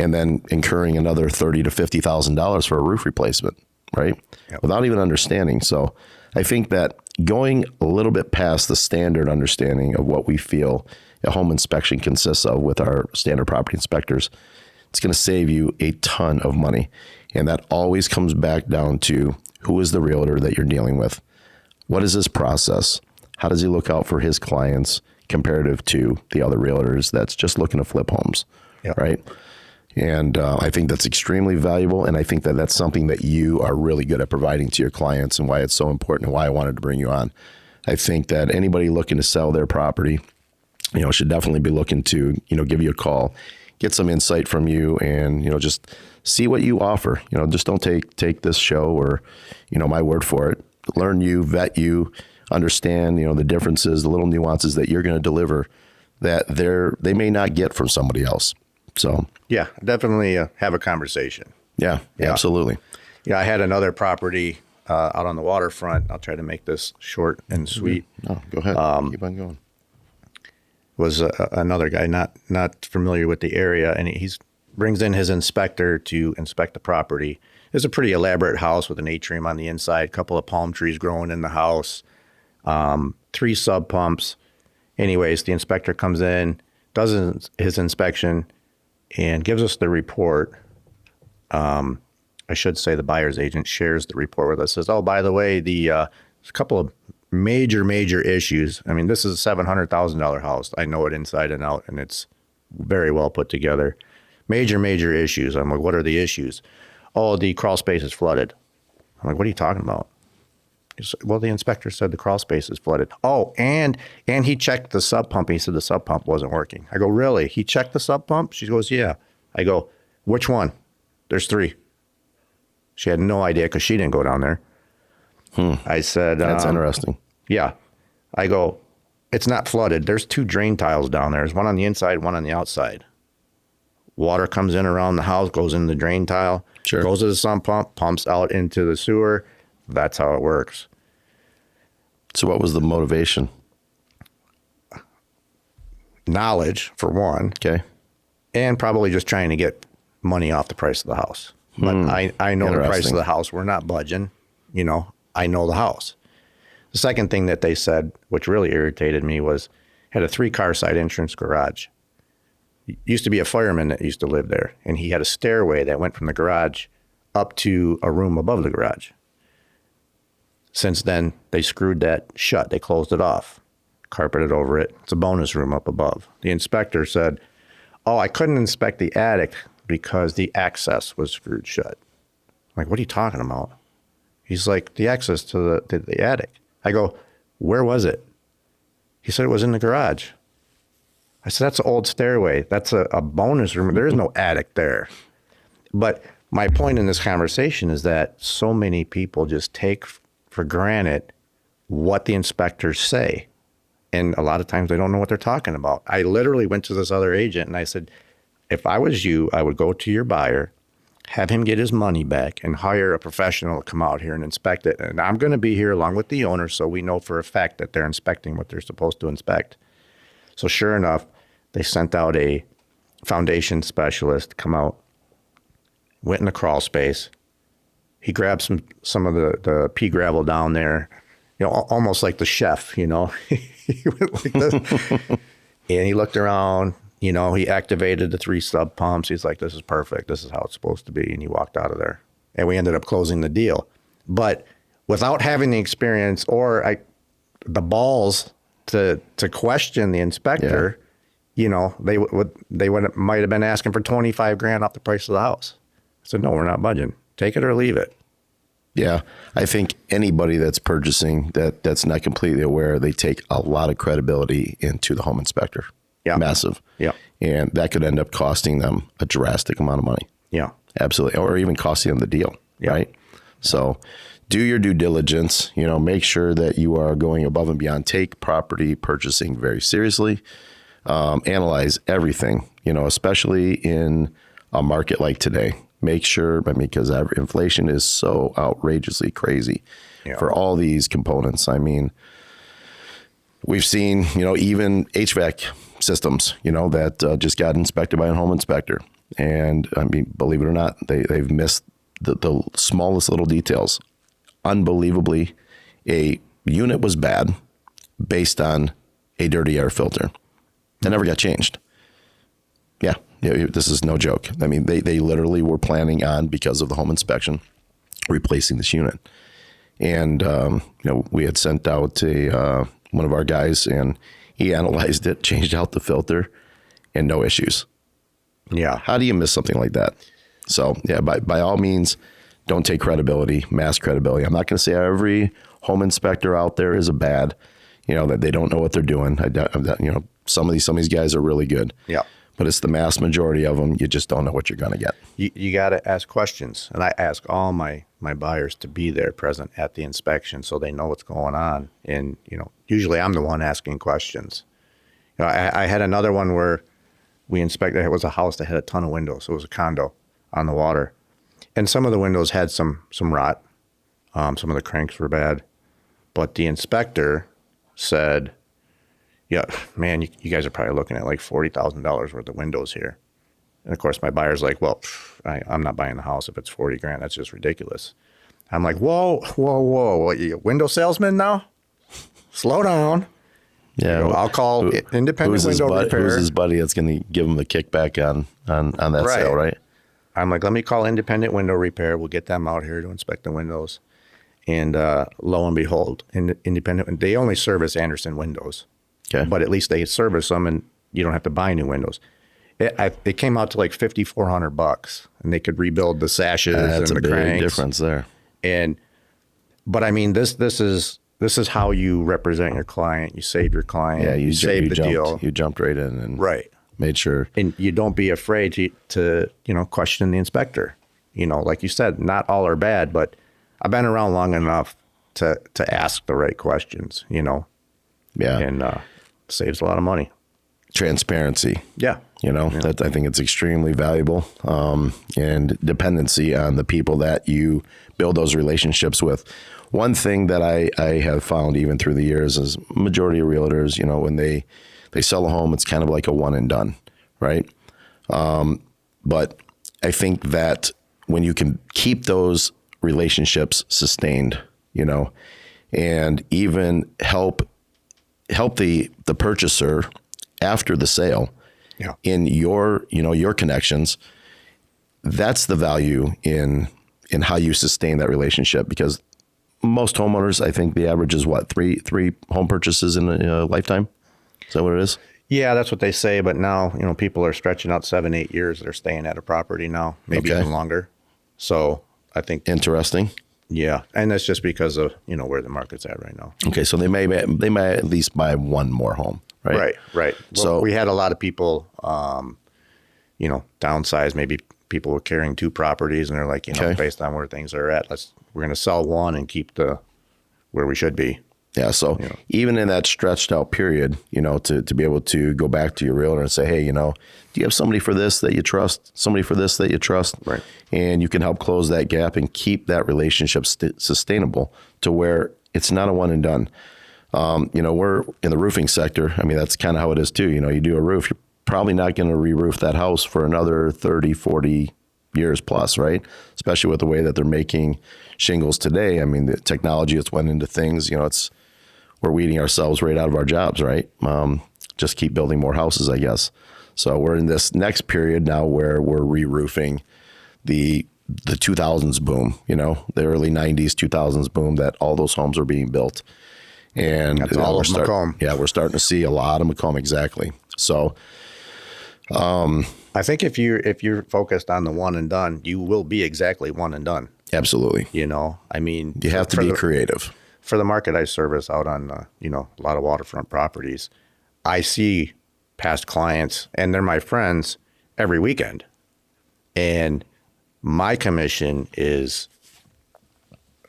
and then incurring another $30,000 to $50,000 for a roof replacement, right? Yep. Without even understanding. So I think that going a little bit past the standard understanding of what we feel a home inspection consists of with our standard property inspectors, it's going to save you a ton of money. And that always comes back down to who is the realtor that you're dealing with? What is his process? How does he look out for his clients comparative to the other realtors that's just looking to flip homes, right? And I think that's extremely valuable. And I think that that's something that you are really good at providing to your clients and why it's so important and why I wanted to bring you on. I think that anybody looking to sell their property, should definitely be looking to, give you a call, get some insight from you and, just see what you offer. Just don't take this show or, my word for it. Learn you, vet you, understand, the differences, the little nuances that you're going to deliver that they may not get from somebody else. So yeah, definitely have a conversation. Yeah, absolutely. Yeah, I had another property out on the waterfront. I'll try to make this short and sweet. No, go ahead. Keep on going. Was another guy not familiar with the area, and he brings in his inspector to inspect the property. It's a pretty elaborate house with an atrium on the inside, a couple of palm trees growing in the house, 3 sub pumps. Anyways, the inspector comes in, does his inspection, and gives us the report. I should say the buyer's agent shares the report with us. Says, oh, by the way, there's a couple of major issues. I mean, this is a $700,000 house. I know it inside and out, and it's very well put together. Major issues. I'm like, what are the issues? Oh, the crawl space is flooded. I'm like, what are you talking about? He's like, well, the inspector said the crawl space is flooded. Oh, and he checked the sub pump. He said the sub pump wasn't working. I go, really? He checked the sub pump? She goes, yeah. I go, which one? There's 3. She had no idea because she didn't go down there. I said, that's interesting. Yeah. I go, it's not flooded. There's 2 drain tiles down there. There's one on the inside, one on the outside. Water comes in around the house, goes in the drain tile, goes to the sump pump, pumps out into the sewer. That's how it works. So what was the motivation? Knowledge, for one. Okay. And probably just trying to get money off the price of the house. But I know the price of the house. We're not budging. I know the house. The second thing that they said, which really irritated me, was had a 3-car side entrance garage. Used to be a fireman that used to live there, and he had a stairway that went from the garage up to a room above the garage. Since then, they screwed that shut. They closed it off, carpeted over it. It's a bonus room up above. The inspector said, oh, I couldn't inspect the attic because the access was screwed shut. I'm like, what are you talking about? He's like, the access to the attic. I go, where was it? He said it was in the garage. I said, that's an old stairway. That's a bonus room. There is no attic there. But my point in this conversation is that so many people just take for granted what the inspectors say. And a lot of times they don't know what they're talking about. I literally went to this other agent and I said, if I was you, I would go to your buyer, have him get his money back, and hire a professional to come out here and inspect it. And I'm going to be here along with the owner so we know for a fact that they're inspecting what they're supposed to inspect. So sure enough, they sent out a foundation specialist to come out, went in the crawl space. He grabbed some of the pea gravel down there, almost like the chef, He went like this. And he looked around, he activated the 3 sub pumps. He's like, this is perfect. This is how it's supposed to be. And he walked out of there. And we ended up closing the deal. But without having the experience or the balls to question the inspector, you know, they might have been asking for 25 grand off the price of the house. I said, no, we're not budging. Take it or leave it. Yeah, I think anybody that's purchasing that's not completely aware, they take a lot of credibility into the home inspector. Yeah. Massive. Yeah. And that could end up costing them a drastic amount of money. Yeah. Absolutely. Or even costing them the deal. Yeah. Right. So do your due diligence, you know, make sure that you are going above and beyond. Take property purchasing very seriously. Analyze everything, you know, especially in a market like today. Make sure, because inflation is so outrageously crazy for all these components. I mean, we've seen, you know, even HVAC systems, you know, that just got inspected by a home inspector. And I mean, believe it or not, they've missed the smallest little details. Unbelievably, a unit was bad based on a dirty air filter. That never got changed. Yeah, this is no joke. I mean, they literally were planning on, because of the home inspection, replacing this unit. And, you know, we had sent out one of our guys, and he analyzed it, changed out the filter, and no issues. Yeah. How do you miss something like that? So, yeah, by all means, don't take credibility, mass credibility. I'm not going to say every home inspector out there is a bad, you know, that they don't know what they're doing. You know, some of these guys are really good. Yeah. But it's the mass majority of them. You just don't know what you're going to get. You got to ask questions. And I ask all my buyers to be there present at the inspection so they know what's going on. And, you know, usually I'm the one asking questions. You know, I had another one where we inspected, it was a house that had a ton of windows. So it was a condo on the water. And some of the windows had some rot. Some of the cranks were bad. But the inspector said, yeah, man, you guys are probably looking at like $40,000 worth of windows here. And of course, my buyer's like, well, I'm not buying the house if it's 40 grand. That's just ridiculous. I'm like, whoa. What, you a window salesman now? Slow down. Yeah, you know, I'll call independent window repair. Who's his buddy that's going to give him the kickback on that sale, right? I'm like, let me call independent window repair. We'll get them out here to inspect the windows. And lo and behold, independent, they only service Anderson windows. Okay. But at least they service them, and you don't have to buy new windows. It came out to like $5,400, and they could rebuild the sashes and the cranks. That's a big difference there. But I mean, this is how you represent your client. You save your client. Yeah, you save the deal. You jumped right in and right. Made sure. And you don't be afraid to you know, question the inspector. You know, like you said, not all are bad, but I've been around long enough to ask the right questions. You know. Yeah. And saves a lot of money. Transparency. Yeah. You know, that I think it's extremely valuable. And dependency on the people that you build those relationships with. One thing that I have found even through the years is majority of realtors, you know, when they sell a home, it's kind of like a one and done, right? But I think that when you can keep those relationships sustained, you know, and even help the purchaser after the sale in your connections, that's the value in how you sustain that relationship. Because most homeowners, I think the average is what, three home purchases in a lifetime? Is that what it is? Yeah, that's what they say. But now, you know, people are stretching out 7-8 years. They're staying at a property now, maybe even longer. So I think interesting. Yeah, and that's just because of, you know, where the market's at right now. Okay, so they may at least buy one more home, right? Right. Well, so we had a lot of people, you know, downsize. Maybe people were carrying 2 properties, and they're like, you know, based on where things are at, we're going to sell one and keep where we should be. Yeah. So even in that stretched out period, you know, to be able to go back to your realtor and say, hey, you know, do you have somebody for this that you trust? Somebody for this that you trust? Right. And you can help close that gap and keep that relationship sustainable to where it's not a one and done. You know, we're in the roofing sector. I mean, that's kind of how it is too. You know, you do a roof, you're probably not going to re-roof that house for another 30, 40 years plus, right? Especially with the way that they're making shingles today. I mean, the technology that's went into things, you know, we're weeding ourselves right out of our jobs, right? Just keep building more houses, I guess. So we're in this next period now where we're re-roofing the 2000s boom, you know, the early 90s, 2000s boom, that all those homes are being built. And that's all of Macomb. Yeah, we're starting to see a lot of Macomb, exactly. So I think if you're focused on the one and done, you will be exactly one and done. absolutely. I mean, You have to be creative. For the market I service out on, a lot of waterfront properties, I see past clients, and they're my friends, every weekend. And my commission is,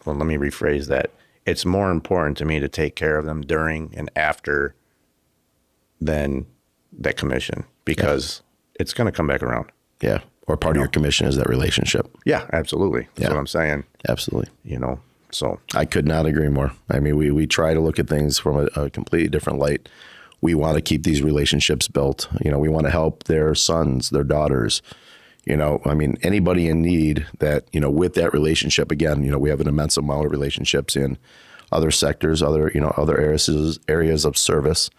well, let me rephrase that. It's more important to me to take care of them during and after than that commission, because it's going to come back around. Yeah. Or part of your commission is that relationship. Yeah, absolutely. That's what I'm saying. Absolutely. So I could not agree more. I mean, we try to look at things from a completely different light. We want to keep these relationships built. We want to help their sons, their daughters. I mean, anybody in need that, with that relationship, again, we have an immense amount of relationships in other sectors, other areas of service.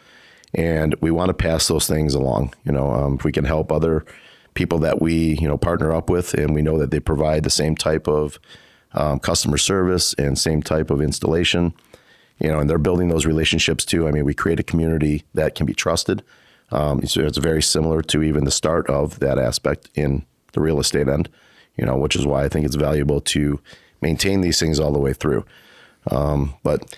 And we want to pass those things along. If we can help other people that we, partner up with, and we know that they provide the same type of customer service and same type of installation, and they're building those relationships too. I mean, we create a community that can be trusted. So it's very similar to even the start of that aspect in the real estate end, which is why I think it's valuable to maintain these things all the way through. But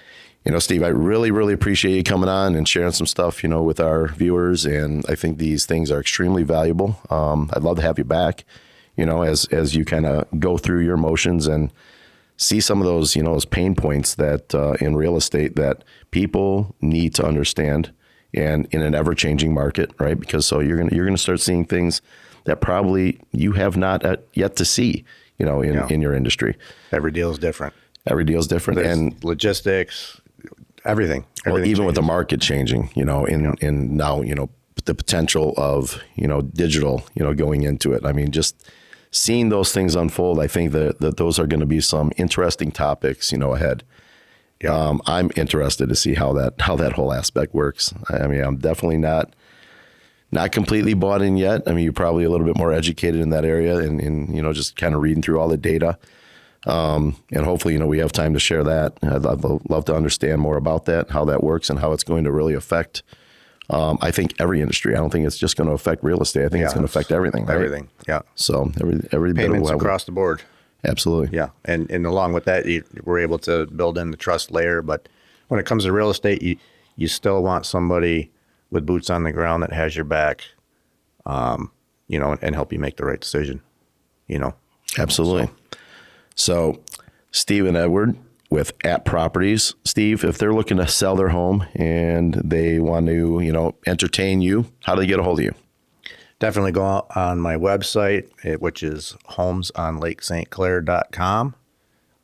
Steve, I really, really appreciate you coming on and sharing some stuff, with our viewers. And I think these things are extremely valuable. I'd love to have you back, as you kind of go through your motions and see some of those, those pain points that in real estate that people need to understand, and in an ever-changing market, right? Because you're gonna start seeing things that probably you have not yet to see, in your industry. every deal is different. Every deal is different. There's and logistics, everything. well, even changes. with the market changing, in now, the potential of, digital, going into it. I mean, just seeing those things unfold, I think that those are going to be some interesting topics, ahead. Yeah. I'm interested to see how that whole aspect works. I mean, I'm definitely not completely bought in yet. I mean, you're probably a little bit more educated in that area, and just kind of reading through all the data. And hopefully, we have time to share that. I'd love to understand more about that, how that works, and how it's going to really affect, I think, every industry. I don't think it's just going to affect real estate. I think it's going to affect everything. Right? Everything. Yeah. So every payments bit of across the board. Absolutely. Yeah. And along with that, we're able to build in the trust layer. But when it comes to real estate, you still want somebody with boots on the ground that has your back, and help you make the right decision, Absolutely. So Steve and Edward with AtProperties. Steve, if they're looking to sell their home and they want to, entertain you, how do they get a hold of you? Definitely go out on my website, which is homesonlakesaintclair.com.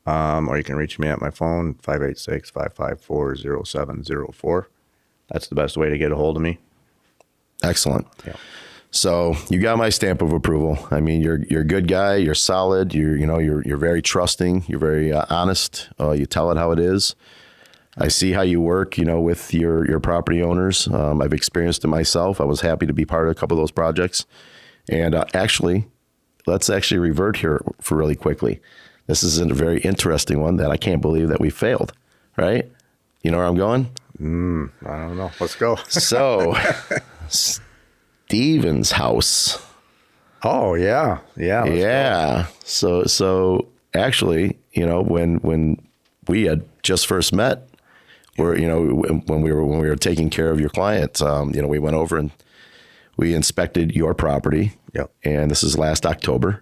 Or you can reach me at my phone, 586-554-0704. That's the best way to get a hold of me. Excellent. Yeah. So you got my stamp of approval. I mean, you're a good guy. You're solid. You're very trusting. You're very honest. You tell it how it is. I see how you work, with your property owners. I've experienced it myself. I was happy to be part of a couple of those projects. And let's actually revert here for really quickly. This is a very interesting one that I can't believe that we failed, right? You know where I'm going? I don't know. Let's go. So Steven's house. Oh, yeah. Yeah. Yeah. So actually, when we had just first met, when we were taking care of your client, we went over and we inspected your property. Yep. And this is last October.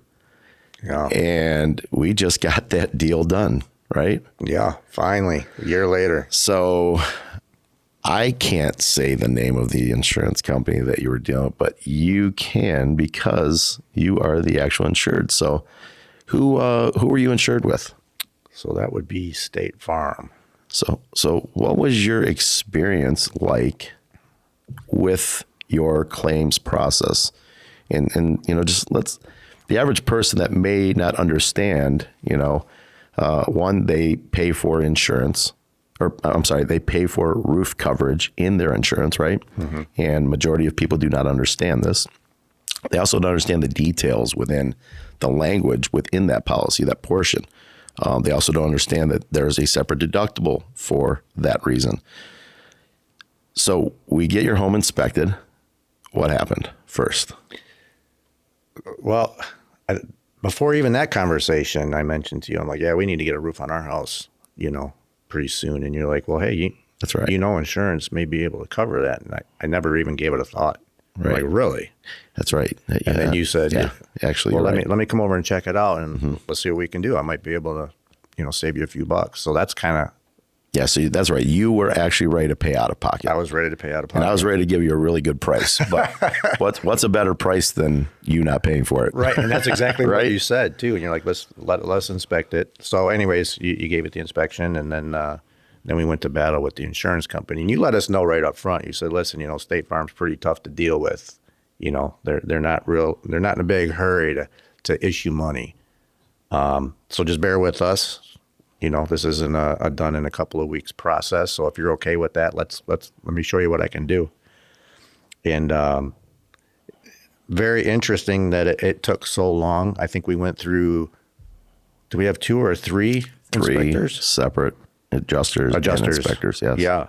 Yeah. And we just got that deal done, right? Yeah. Finally, a year later. So I can't say the name of the insurance company that you were dealing with, but you can, because you are the actual insured. So who were you insured with? So that would be State Farm. So what was your experience like with your claims process? And the average person that may not understand, one, they pay for insurance, they pay for roof coverage in their insurance, right? Mm-hmm. And majority of people do not understand this. They also don't understand the details within the language within that policy, that portion. They also don't understand that there's a separate deductible for that reason. So we get your home inspected. What happened first? Well, before even that conversation, I mentioned to you, I'm like, yeah, we need to get a roof on our house, pretty soon. And you're like, well, hey, That's right. Insurance may be able to cover that. And I never even gave it a thought. Right. I'm like, really? That's right. And then you said, actually, well, you're let me come over and check it out, and let's see what we can do. I might be able to, save you a few bucks. So that's kind of. Yeah, so that's right. You were actually ready to pay out of pocket. I was ready to pay out of pocket. And I was ready to give you a really good price. But what's a better price than you not paying for it? Right, and that's exactly right? What you said, too. And you're like, let's inspect it. So anyways, you gave it the inspection, and then we went to battle with the insurance company. And you let us know right up front. You said, listen, State Farm's pretty tough to deal with. They're not in a big hurry to issue money. So just bear with us. This isn't a done in a couple of weeks process. So if you're okay with that, let me show you what I can do. And very interesting that it took so long. I think we went through. Do we have 2 or 3 inspectors? Separate adjusters and inspectors? Yes. Yeah.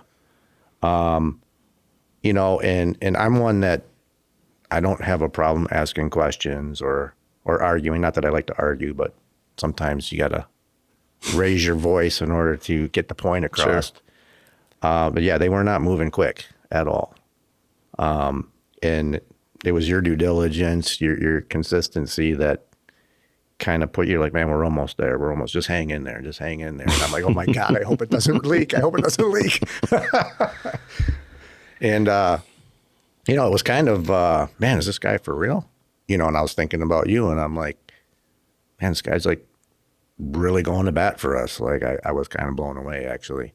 And I'm one that I don't have a problem asking questions or arguing. Not that I like to argue, but sometimes you gotta raise your voice in order to get the point across. Sure. But yeah, they were not moving quick at all. And it was your due diligence, your consistency that kind of put you like, man, we're almost there. We're almost, just hang in there. And I'm like, oh my God, I hope it doesn't leak. And, it was kind of, man, is this guy for real? And I was thinking about you, and I'm like, man, this guy's like really going to bat for us. Like I was kind of blown away, actually.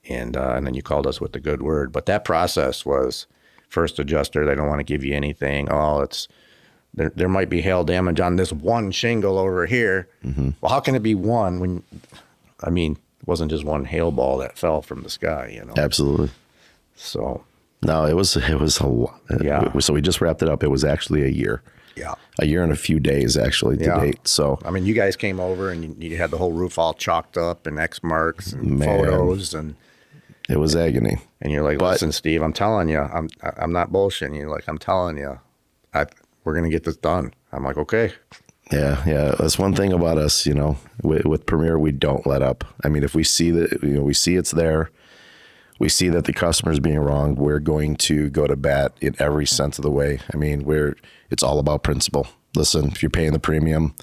And then you called us with the good word. But that process was first adjuster. They don't want to give you anything. Oh, there might be hail damage on this one shingle over here. Mm-hmm. Well, how can it be one when, it wasn't just one hail ball that fell from the sky, Absolutely. So. No, it was a lot. Yeah. So we just wrapped it up. It was actually a year. Yeah. A year and a few days, actually, to date. So, you guys came over and you had the whole roof all chalked up and X marks and photos, and it was agony. And you're like, listen, Steve, I'm telling you, I'm not bullshitting you. Like, I'm telling you, we're going to get this done. I'm like, okay. Yeah. That's one thing about us, with Premier, we don't let up. If we see that, we see it's there. We see that the customer's being wronged. We're going to go to bat in every sense of the way. It's all about principle. Listen, if you're paying the premium,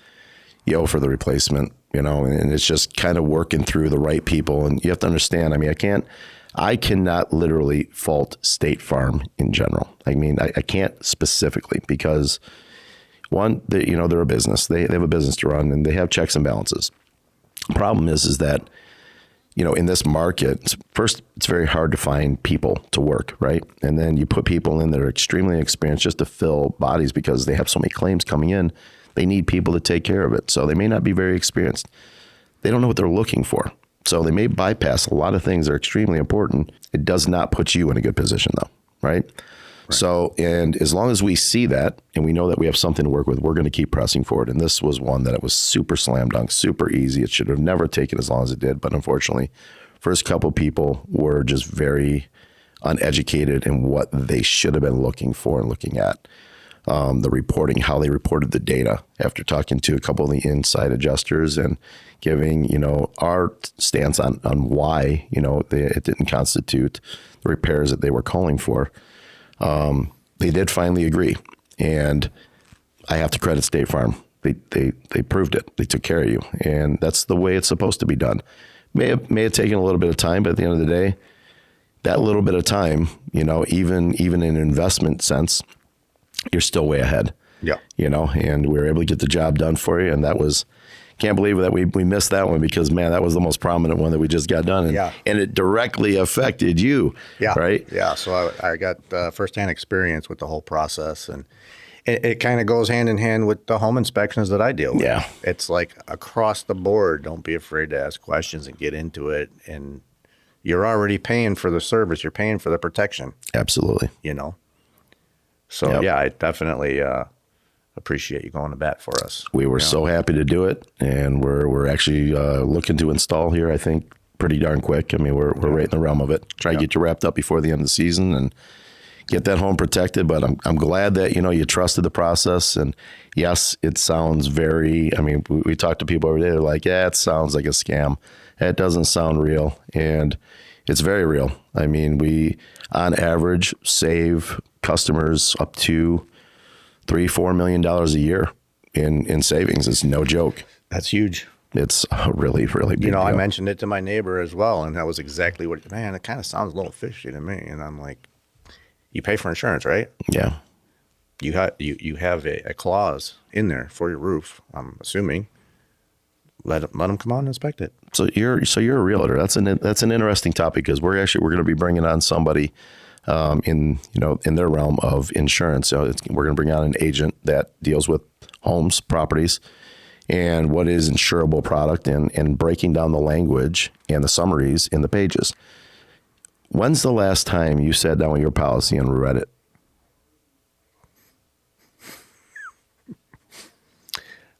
you owe for the replacement, and it's just kind of working through the right people. And you have to understand, I cannot literally fault State Farm in general. I can't specifically because one, they're a business. They have a business to run and they have checks and balances. The problem is that, in this market, first, it's very hard to find people to work, right? And then you put people in that are extremely experienced just to fill bodies because they have so many claims coming in. They need people to take care of it. So they may not be very experienced. They don't know what they're looking for. So they may bypass a lot of things that are extremely important. It does not put you in a good position, though, right? So, and as long as we see that and we know that we have something to work with, we're going to keep pressing forward. And this was one that it was super slam dunk, super easy. It should have never taken as long as it did. But unfortunately, first couple people were just very uneducated in what they should have been looking for and looking at. The reporting, how they reported the data after talking to a couple of the inside adjusters and giving, our stance on why, it didn't constitute the repairs that they were calling for. They did finally agree, and I have to credit State Farm. They proved it. They took care of you, and that's the way it's supposed to be done. May have taken a little bit of time, but at the end of the day, that little bit of time, even in an investment sense, you're still way ahead. Yeah. And we were able to get the job done for you, and that was. Can't believe that we missed that one because, man, that was the most prominent one that we just got done. And it directly affected you, right? Yeah, so I got firsthand experience with the whole process. And it kind of goes hand in hand with the home inspections that I deal with. Yeah. It's like across the board, don't be afraid to ask questions and get into it. And you're already paying for the service. You're paying for the protection. Absolutely. So, yeah, I definitely appreciate you going to bat for us. We were so happy to do it, and we're actually looking to install here, I think, pretty darn quick. I mean, we're right in the realm of it. Try to get you wrapped up before the end of the season and get that home protected. But I'm glad that, you trusted the process. And yes, it sounds very, I mean, we talk to people every day. They're like, yeah, it sounds like a scam. It doesn't sound real. And it's very real. I mean, we, on average, save customers up to $3-4 million a year in savings. It's no joke. That's huge. It's a really, really big deal. I mentioned it to my neighbor as well, and that was exactly what, man, it kind of sounds a little fishy to me. And I'm like, you pay for insurance, right? Yeah. You have a clause in there for your roof, I'm assuming. Let them come on and inspect it. So you're a realtor. That's an interesting topic, because we're going to be bringing on somebody in their realm of insurance. So we're going to bring on an agent that deals with homes, properties, and what is insurable product, and breaking down the language and the summaries in the pages. When's the last time you sat down with your policy and read it?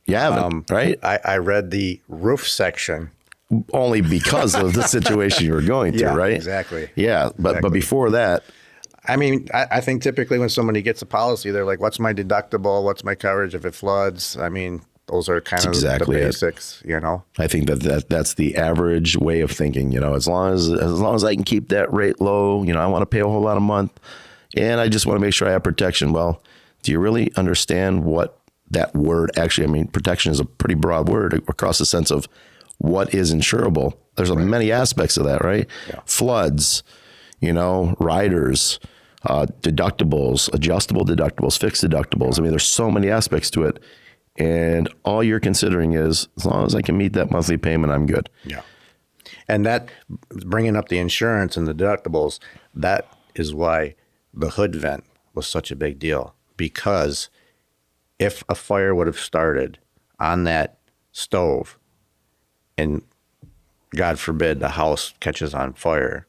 You haven't, right? I read the roof section. Only because of the situation you were going through, right? Exactly. Yeah, but before that, I mean, I think typically when somebody gets a policy, they're like, what's my deductible? What's my coverage if it floods? I mean, those are kind of the basics, I think that's the average way of thinking, as long as I can keep that rate low, I want to pay a whole lot a month, and I just want to make sure I have protection. Well, do you really understand what that word actually, I mean, protection is a pretty broad word across the sense of what is insurable. There's many aspects of that, right? Yeah. Floods, riders, deductibles, adjustable deductibles, fixed deductibles. I mean, there's so many aspects to it. And all you're considering is, as long as I can meet that monthly payment, I'm good. Yeah. And that, bringing up the insurance and the deductibles, that is why the hood vent was such a big deal. Because if a fire would have started on that stove and, God forbid, the house catches on fire,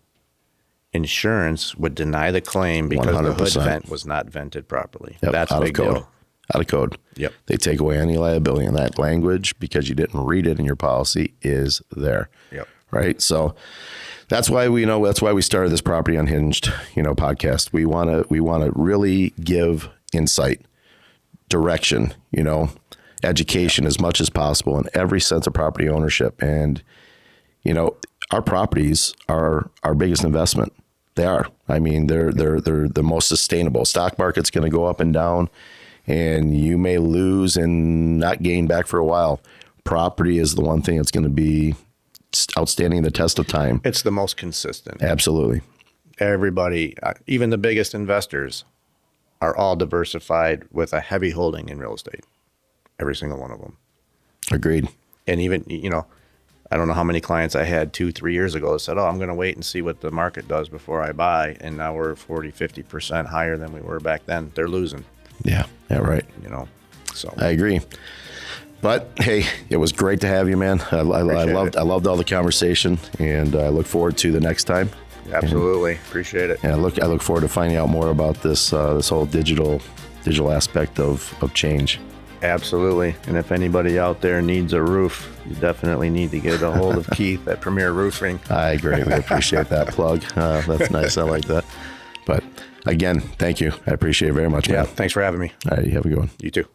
insurance would deny the claim because 100%. The hood vent was not vented properly. Yep, that's a big deal. Out of code. Yep. They take away any liability, and that language, because you didn't read it in your policy, is there. Yep. Right. So that's why we started this Property Unhinged, podcast. We want to really give insight, direction, education as much as possible in every sense of property ownership. And, our properties are our biggest investment. They are. I mean, they're the most sustainable. Stock market's going to go up and down, and you may lose and not gain back for a while. Property is the one thing that's going to be outstanding the test of time. It's the most consistent. Absolutely. Everybody, even the biggest investors, are all diversified with a heavy holding in real estate. Every single one of them. Agreed. And even, I don't know how many clients I had 2-3 years ago that said, I'm going to wait and see what the market does before I buy. And now we're 40-50% higher than we were back then. They're losing. Yeah, right. So I agree. But hey, it was great to have you, man. I loved all the conversation, and I look forward to the next time. Absolutely. Appreciate it. And I look forward to finding out more about this whole digital aspect of change. Absolutely. And if anybody out there needs a roof, you definitely need to get a hold of Keith at Premier Roofing. I greatly appreciate that plug. That's nice. I like that. But again, thank you. I appreciate it very much, man. Yeah, thanks for having me. All right, you have a good one. You too.